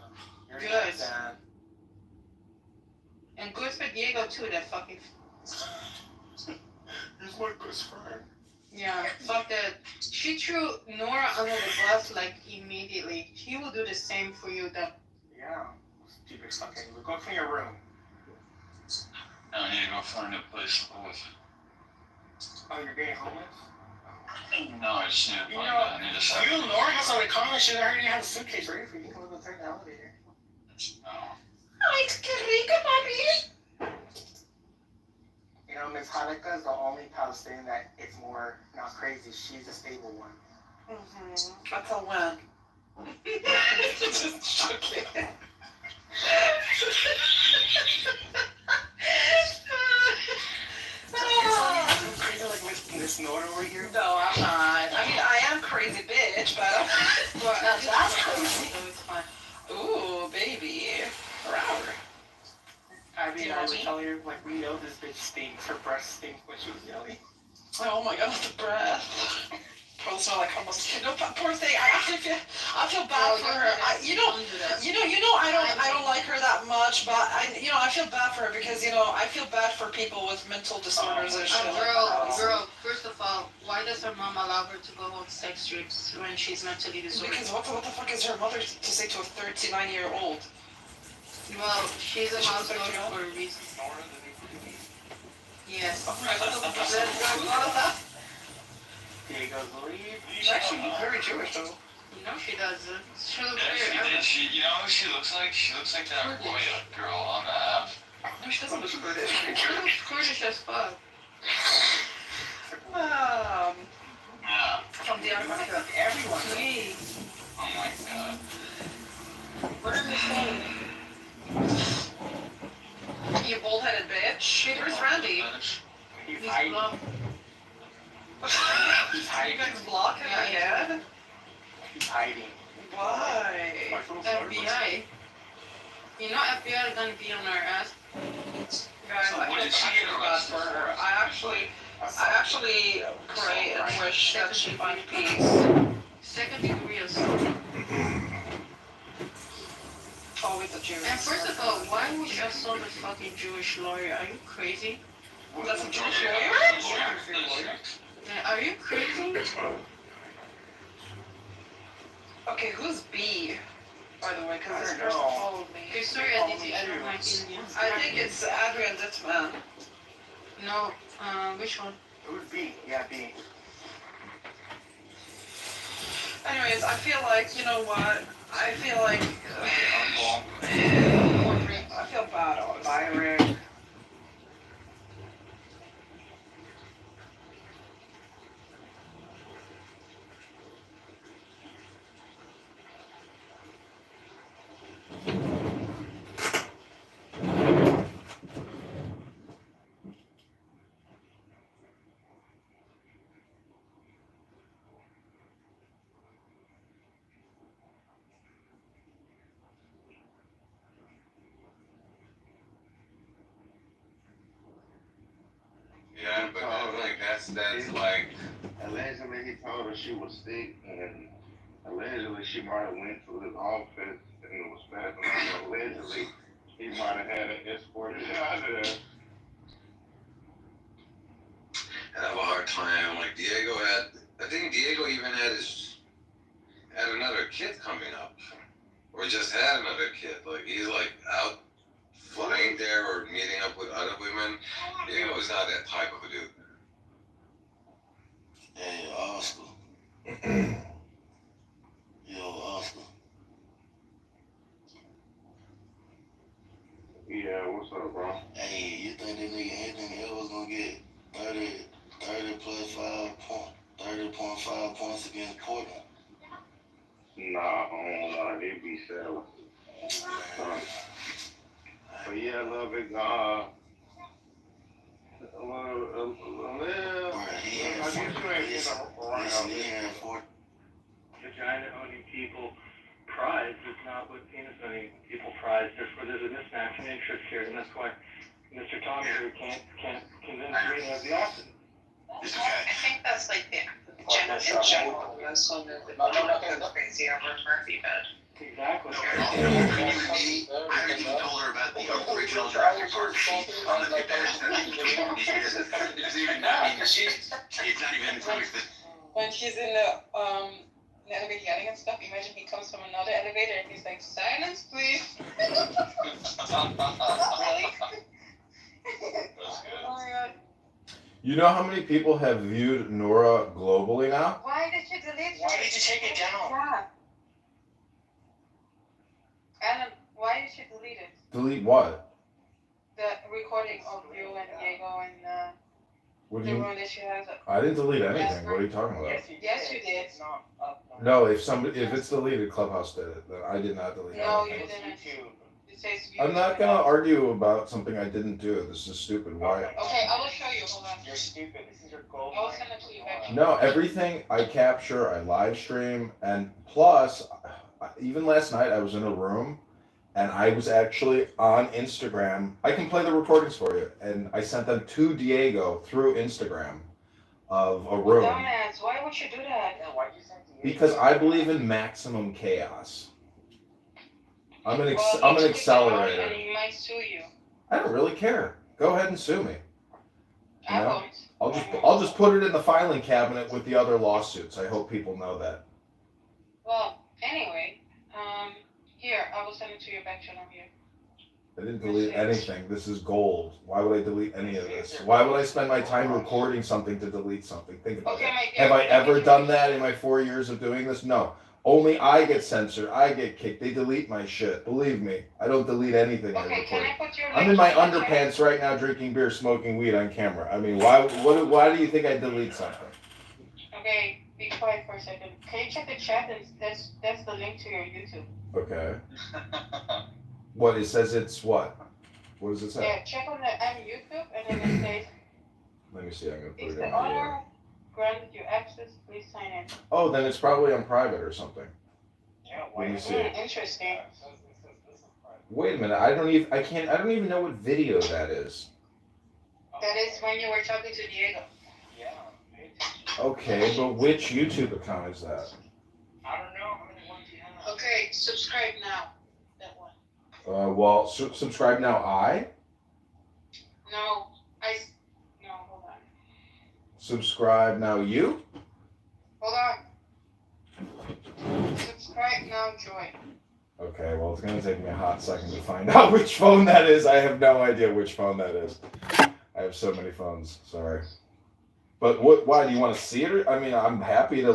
You're Good. sad. And good for Diego, too, that fucking... He's my best friend. Yeah, fuck that. She threw Nora under the bus, like, immediately. He will do the same for you, though. Yeah. Stupid fucking. Go clean your room. I need to go find a place to live. Oh, you're getting homeless? No, I just need to You find know, I need to you and Nora have something in common. She already have a suitcase ready for you. You can live inside the elevator. No. Ay, qué rico, papi. You know, Miss Hanukkah is the only Palestinian that it's more not crazy. She's a stable one. Until when? Just joking. I'm crazy like Miss Nora over here. No, I'm not. I mean, I am crazy bitch, but that's crazy. Ooh, baby. Rawr. I mean, I was telling her, like, we know this bitch stinks. Her breath stinks when she was yelling. Oh my god, the breath. Probably smell like hummus. No, poor thing. I feel bad for her. I don't like her that much, but I feel bad for her because I feel bad for people with mental disorders and shit. Girl, first of all, why does her mom allow her to go on sex trips when she's mentally disordered? Because what the fuck is her mother to say to a 39-year-old? Well, she's a house daughter for a reason. Yes. Diego's leave. She's actually very Jewish, though. No, she doesn't. She looks Yeah, very she did. You know who she looks like? She looks like that Roya girl on the app. No, she doesn't look British. She looks Kurdish as fuck. Yeah. From the America. Everyone. Please. Oh my god. What are they saying? You bald-headed bitch. Where's Randy? He's hiding. He's hiding. You guys block him again? He's hiding. Why? FBI. You know FBI is gonna be on our ass. Guys, So I what feel did she get bad arrested for her. for? I actually pray and wish that she finds peace. Second degree assault. Always a Jew. And first of all, why would you assault a fucking Jewish lawyer? Are you crazy? That's a Jewish lawyer? Are you crazy? Okay, who's B? By the way, because this I don't person know. followed me. Okay, sorry, Aditi, I don't like Indians. I think it's Adrian Ditzman. No, which one? It would be. Yeah, B. Anyways, I feel like, you know what? I feel like... I feel bad on Byron. Yeah, but that's like. Allegedly, he told her she was sick, and allegedly she might have went to his office and was passing out. Allegedly, he might have had her escorted out of there. I have a hard time. Like I think Diego even had another kid coming up, or just had another kid. Like he's like out flying there or meeting up with other women. Diego is not that type of a dude. Hey, Oscar. Yo, Oscar. Yeah, what's up, bro? Hey, you think that nigga Anthony Edwards gonna get 30 plus 30.5 points against Portland? Nah, I don't know. They be settled. But yeah, love it. Vagina owning people prize is not what penis owning people prize. Therefore, there's a mismatch in interest here, and that's why Mr. Tommy here can't convince me of the opposite. I think that's like in general, most women would go crazy over Murphy bed. Exactly. I haven't even told her about the original Jurassic Park sheet on the bed. It's even, I mean, it's not even something. When she's in the elevator yelling and stuff, imagine he comes from another elevator and he's like, silence, please. Really? That's good. Oh my god. You know how many people have viewed Nora globally now? Why did you delete it? Why did you take it down? Yeah. Alan, why did you delete it? Delete what? The recording of you and Diego and What do the you? one that you have. I didn't delete anything. What are you talking about? Yes, you did. No, if it's deleted, Clubhouse did it. Then I did not delete No, anything. you didn't. It says view. I'm not gonna argue about something I didn't do. This is stupid. Why? Okay, I will show you. Hold on. You're stupid. This is your goal. I will send it to you back. No, everything I capture, I live stream, and plus, even last night I was in a room, and I was actually on Instagram. I can play the recordings for you, and I sent them to Diego through Instagram of a room. Dumbass, why would you do that? Yeah, why you send Diego? Because I believe in maximum chaos. I'm an accelerator. And he might sue you. I don't really care. Go ahead and sue me. You I know? won't. I'll just put it in the filing cabinet with the other lawsuits. I hope people know that. Well, anyway, here, I will send it to your back channel here. I didn't delete anything. This is gold. Why would I delete any of this? Why would I spend my time recording something to delete something? Think about it. Have I ever done that in my 4 years of doing this? No. Only I get censored. I get kicked. They delete my shit. Believe me. I don't delete anything I record. I'm in my underpants right now drinking beer, smoking weed on camera. I mean, why do you think I delete something? Okay, be quiet for a second. Can you check the chat? And that's the link to your YouTube. Okay. What, it says it's what? What does it say? Yeah, check on the YouTube and then it says, Let me see. I'm going to put if it the in owner here. granted you access, please sign in. Oh, then it's probably on private or something. Yeah, Let me see. Interesting. Wait a minute. I don't even know what video that is. That is when you were talking to Diego. Okay, but which YouTube account is that? I don't know how many ones you have. Okay, subscribe now. That one. Well, subscribe now. No, hold on. Subscribe now. You? Hold on. Subscribe now, Joy. Okay, well, it's gonna take me a hot second to find out which phone that is. I have no idea which phone that is. I have so many phones. Sorry. But why do you want to see it? I mean, I'm happy to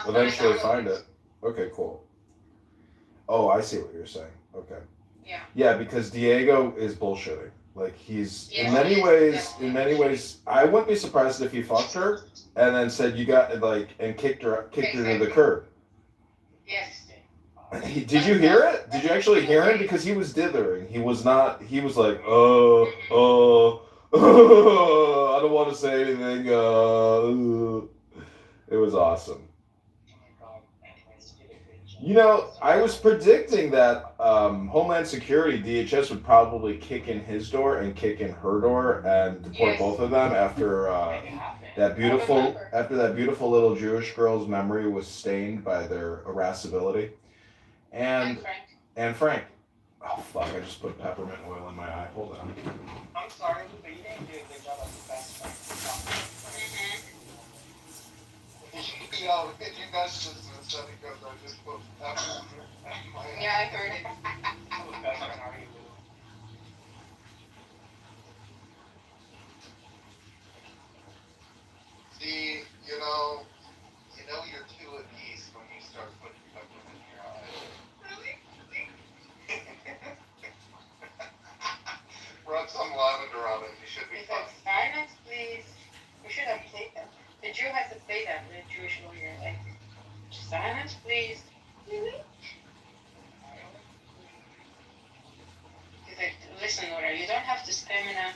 eventually find it. Okay, cool. Oh, I see what you're saying. Okay. Yeah. Yeah, because Diego is bullshitting. Like he's in many ways. I wouldn't be surprised if he fucked her and then said you got and kicked her to the curb. Yes. Did you hear it? Did you actually hear it? Because he was dithering. He was not. He was like, I don't want to say anything. It was awesome. You know, I was predicting that Homeland Security, DHS, would probably kick in his door and kick in her door and deport both of them after that beautiful little Jewish girl's memory was stained by their irascibility. And Frank. Oh fuck! I just put peppermint oil in my eye. Hold on. I'm sorry, but you didn't do a good job of the best friend. Yo, you guys just said because I just put peppermint in my eye. Yeah, I heard it. I'm the best friend, are you? See, you know you're too at ease when you start putting peppermint in your eye. Really? Rub some lavender on it, you should be He fine. said, silence, please. We should have played that. The Jew has to say that, the Jewish lawyer. Like, silence, please. Really? He's like, listen, Laura, you don't have to spam in a...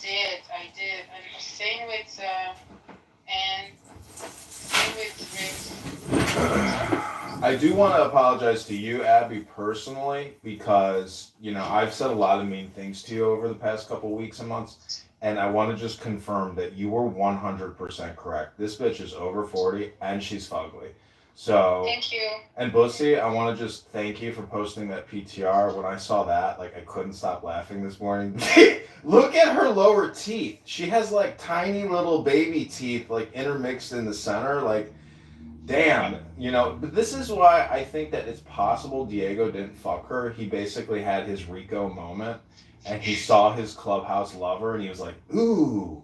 did. And same with and same with Rick. I do want to apologize to you, Abby, personally, because, you know, I've said a lot of mean things to you over the past couple weeks and months, and I want to just confirm that you were 100% correct. This bitch is over 40, and she's fugly. So, thank you. And Bussy, I want to just thank you for posting that PTR. When I saw that, like, I couldn't stop laughing this morning. Look at her lower teeth. She has, like, tiny little baby teeth, like, intermixed in the center, like, damn, you know, but this is why I think that it's possible Diego didn't fuck her. He basically had his Rico moment, and he saw his clubhouse lover, and he was like, ooh,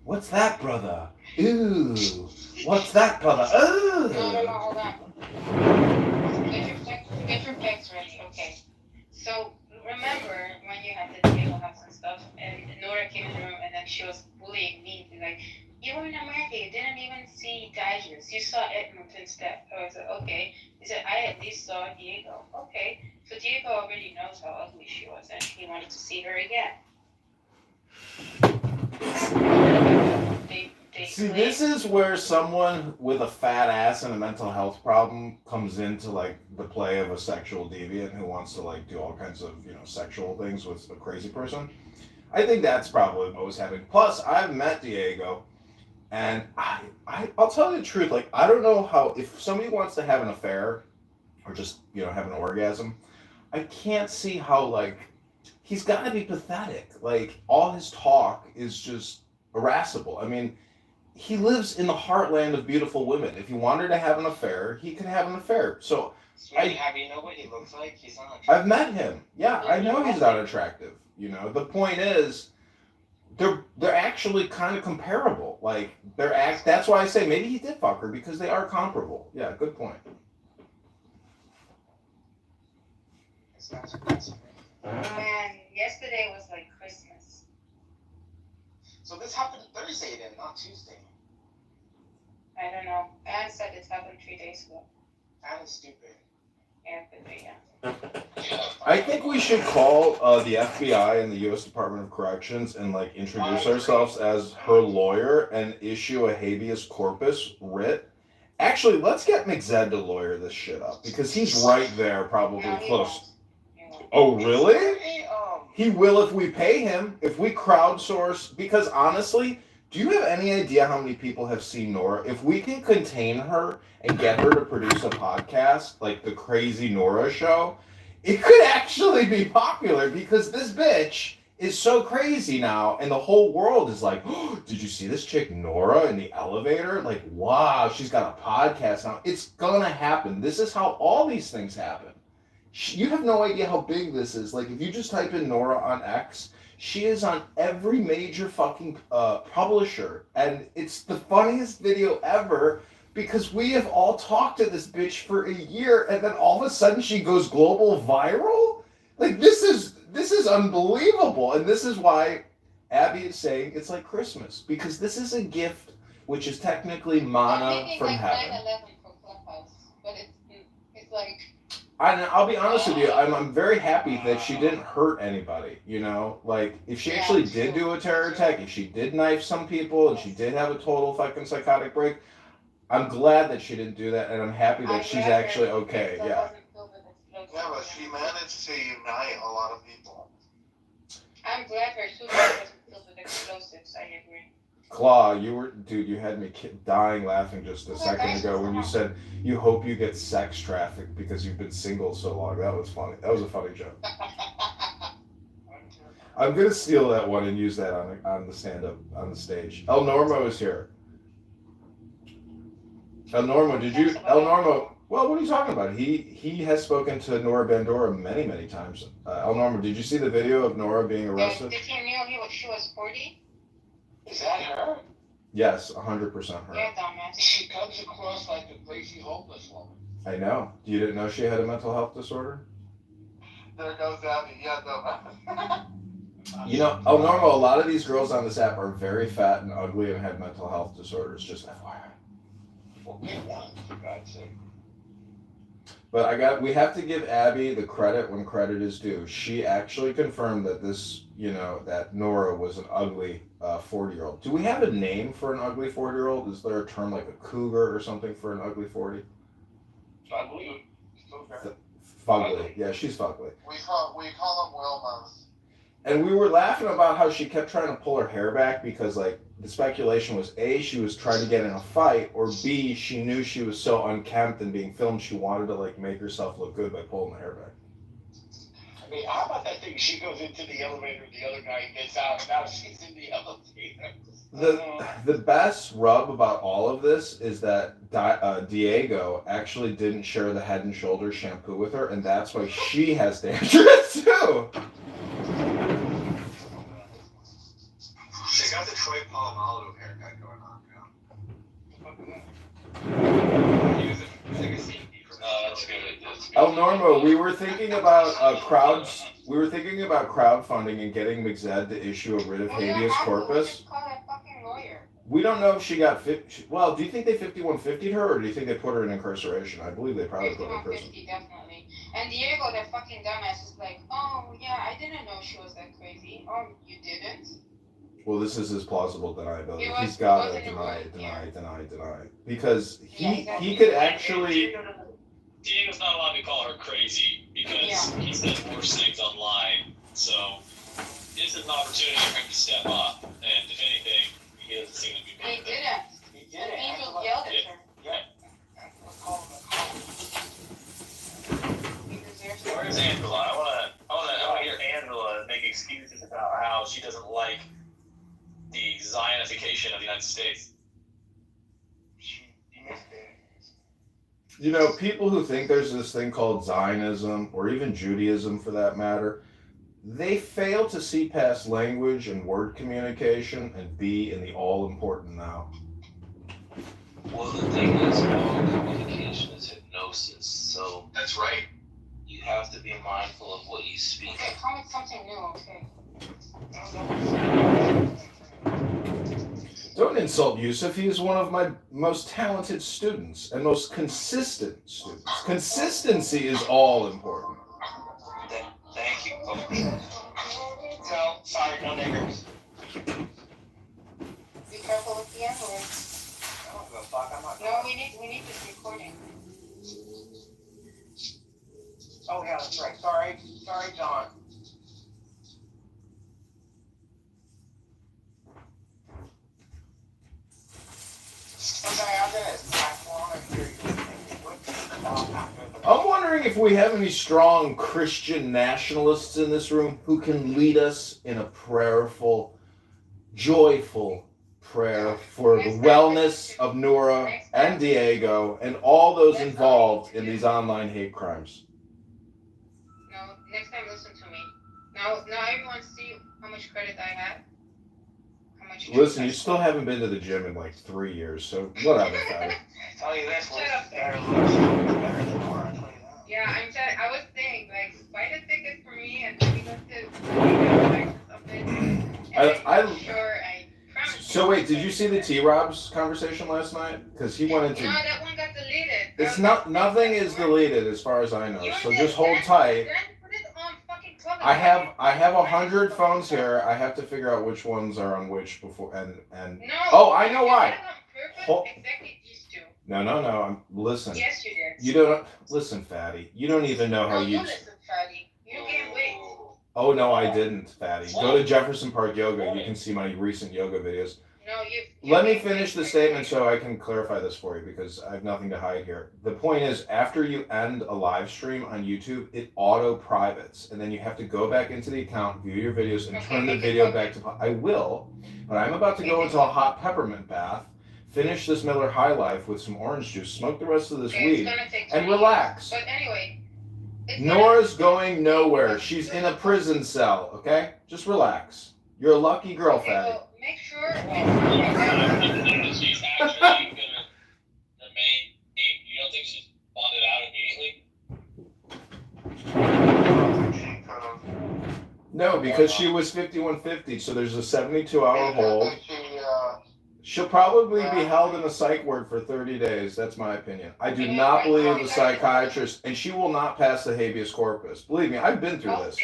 what's that, brother? Ooh, what's that, brother? Ooh. No, hold on. Get your facts ready, okay. So, remember when you had the Diego house and stuff, and Nora came in the room, and then she was bullying me, like, you were in America, you didn't even see Dodgers. You saw Edmonton step. I was like, okay. He said, I at least saw Diego. Okay. So Diego already knows how ugly she was, and he wanted to see her again. See, this is where someone with a fat ass and a mental health problem comes into, like, the play of a sexual deviant who wants to, like, do all kinds of, you know, sexual things with a crazy person. I think that's probably what was happening. Plus, I've met Diego. And I'll tell you the truth, like, I don't know how, if somebody wants to have an affair or just, you know, have an orgasm, I can't see how, like, he's got to be pathetic. Like, all his talk is just irascible. I mean, he lives in the heartland of beautiful women. If he wanted to have an affair, he could have an affair. So, Have you know what he looks like? He's not attractive. I've met him. Yeah, I know he's not attractive. You know, the point is, they're actually kind of comparable. Like, that's why I say maybe he did fuck her, because they are comparable. Yeah, good point. And yesterday was like Christmas. So this happened Thursday then, not Tuesday. I don't know. Anne said it happened 3 days ago. Anne is stupid. Yeah, but yeah. I think we should call the FBI and the U.S. Department of Corrections and, like, introduce ourselves as her lawyer and issue a habeas corpus writ. Actually, let's get McZed to lawyer this shit up, because he's right there, probably close. Oh, really? He will if we pay him, if we crowdsource, because honestly, do you have any idea how many people have seen Nora? If we can contain her and get her to produce a podcast, like the Crazy Nora Show, it could actually be popular, because this bitch is so crazy now, and the whole world is like, oh, did you see this chick Nora in the elevator? Like, wow, she's got a podcast now. It's gonna happen. This is how all these things happen. You have no idea how big this is. Like, if you just type in Nora on X, she is on every major fucking publisher, and it's the funniest video ever, because we have all talked to this bitch for a year, and then all of a sudden she goes global viral? Like, this is unbelievable, and this is why Abby is saying it's like Christmas, because this is a gift which is technically mana from heaven. 9/11 for Clubhouse, but it's like. I'll be honest with you, I'm very happy that she didn't hurt anybody, you know? Like, if she actually did do a terror attack, if she did knife some people, and she did have a total fucking psychotic break, I'm glad that she didn't do that, and I'm happy that she's actually okay, yeah. Yeah, but she managed to unite a lot of people. I'm glad her suicide wasn't filled with explosives, I agree. Claw, you had me dying laughing just a second ago when you said you hope you get sex trafficked because you've been single so long. That was funny. That was a funny joke. I'm gonna steal that one and use that on the stand-up on the stage. El Normo is here. El Normo, well, what are you talking about? He has spoken to Nora Bandora many, many times. El Normo, did you see the video of Nora being arrested? Did you know she was 40? Is that her? Yes, 100% her. Yeah, dumbass. She comes across like a crazy homeless woman. I know. You didn't know she had a mental health disorder? There goes Abby. Yeah, no. You know, El Normo, a lot of these girls on this app are very fat and ugly and have mental health disorders, just FYI. Well, get one, for God's sake. But we have to give Abby the credit when credit is due. She actually confirmed that this, that Nora was an ugly 40-year-old. Do we have a name for an ugly 40-year-old? Is there a term like a cougar or something for an ugly 40? Ugly. Fugly. Yeah, she's fugly. We call them Wilmas. And we were laughing about how she kept trying to pull her hair back because, like, the speculation was A, she was trying to get in a fight, or B, she knew she was so unkempt and being filmed, she wanted to, like, make herself look good by pulling the hair back. I mean, how about that thing? She goes into the elevator, the other guy gets out, and now she's in the elevator. The best rub about all of this is that Diego actually didn't share the Head and Shoulders shampoo with her, and that's why she has dandruff, too. She got the Troy Polamalu haircut going on now. El Normo, we were thinking about crowdfunding and getting McZed to issue a writ of habeas corpus. Call that fucking lawyer. We don't know if she got well, do you think they 5150'd her, or do you think they put her in incarceration? I believe they probably put her in prison. 5150, definitely. And Diego, that fucking dumbass, is like, oh yeah, I didn't know she was that crazy. Oh, you didn't? Well, this is his plausible deniability. He He's got to wasn't deny. Because he exactly. could actually... Diego's not allowed to call her crazy because he said worse things online. So this is an opportunity for him to step up. And if anything, he doesn't seem to be He moving. didn't. He did it. Angel yelled at her. Where's Angela? I wanna hear Angela make excuses about how she doesn't like the Zionification of the United States. People who think there's this thing called Zionism, or even Judaism for that matter, they fail to see past language and word communication and be in the all-important now. Well, the thing is, all communication is hypnosis, so... That's right. You have to be mindful of what you speak. Okay, tell me something new, okay? Don't insult Yusuf. He is one of my most talented students and most consistent students. Consistency is all important. Thank you. No, sorry, no niggers. Be careful with the N-word. I don't give a fuck, I'm not... No, we need this recording. Oh yeah, that's right. Sorry, John. I'm wondering if we have any strong Christian nationalists in this room who can lead us in a prayerful, joyful prayer for the wellness of Nora and Diego and all those involved in these online hate crimes. No, next time listen to me. Now everyone see how much credit I have. Listen, you still haven't been to the gym in like 3 years, so whatever, Fatty. Tell you this, Yeah, I was saying, like, buy the ticket for me and we go to something. So wait, did you see the T-Rob's conversation last night? Because he went into... No, that one got deleted. It's not, nothing is deleted as far as I know, so just hold tight. I have 100 phones here. I have to figure out which ones are on which before and No, oh, I know why. Exactly these two. No. Listen. Yes, you did. You don't listen, Fatty. You don't even know how you listen, Fatty. You can't wait. Oh no, I didn't, Fatty. Go to Jefferson Park Yoga. You can see my recent yoga videos. No, Let me finish the statement so I can clarify this for you because I have nothing to hide here. The point is, after you end a live stream on YouTube, it auto-privates, and then you have to go back into the account, view your videos, and turn the video back to... I will, but I'm about to go into a hot peppermint bath, finish this Miller High Life with some orange juice, smoke the rest of this weed, and relax. But anyway... Nora's going nowhere. She's in a prison cell, okay? Just relax. You're a lucky girl, Fatty. Well, make sure... She's actually going to remain... You don't think she's bonded out immediately? No, because she was 5150, so there's a 72-hour hold. She'll probably be held in a psych ward for 30 days. That's my opinion. I do not believe the psychiatrist, and she will not pass the habeas corpus. Believe me, I've been through this.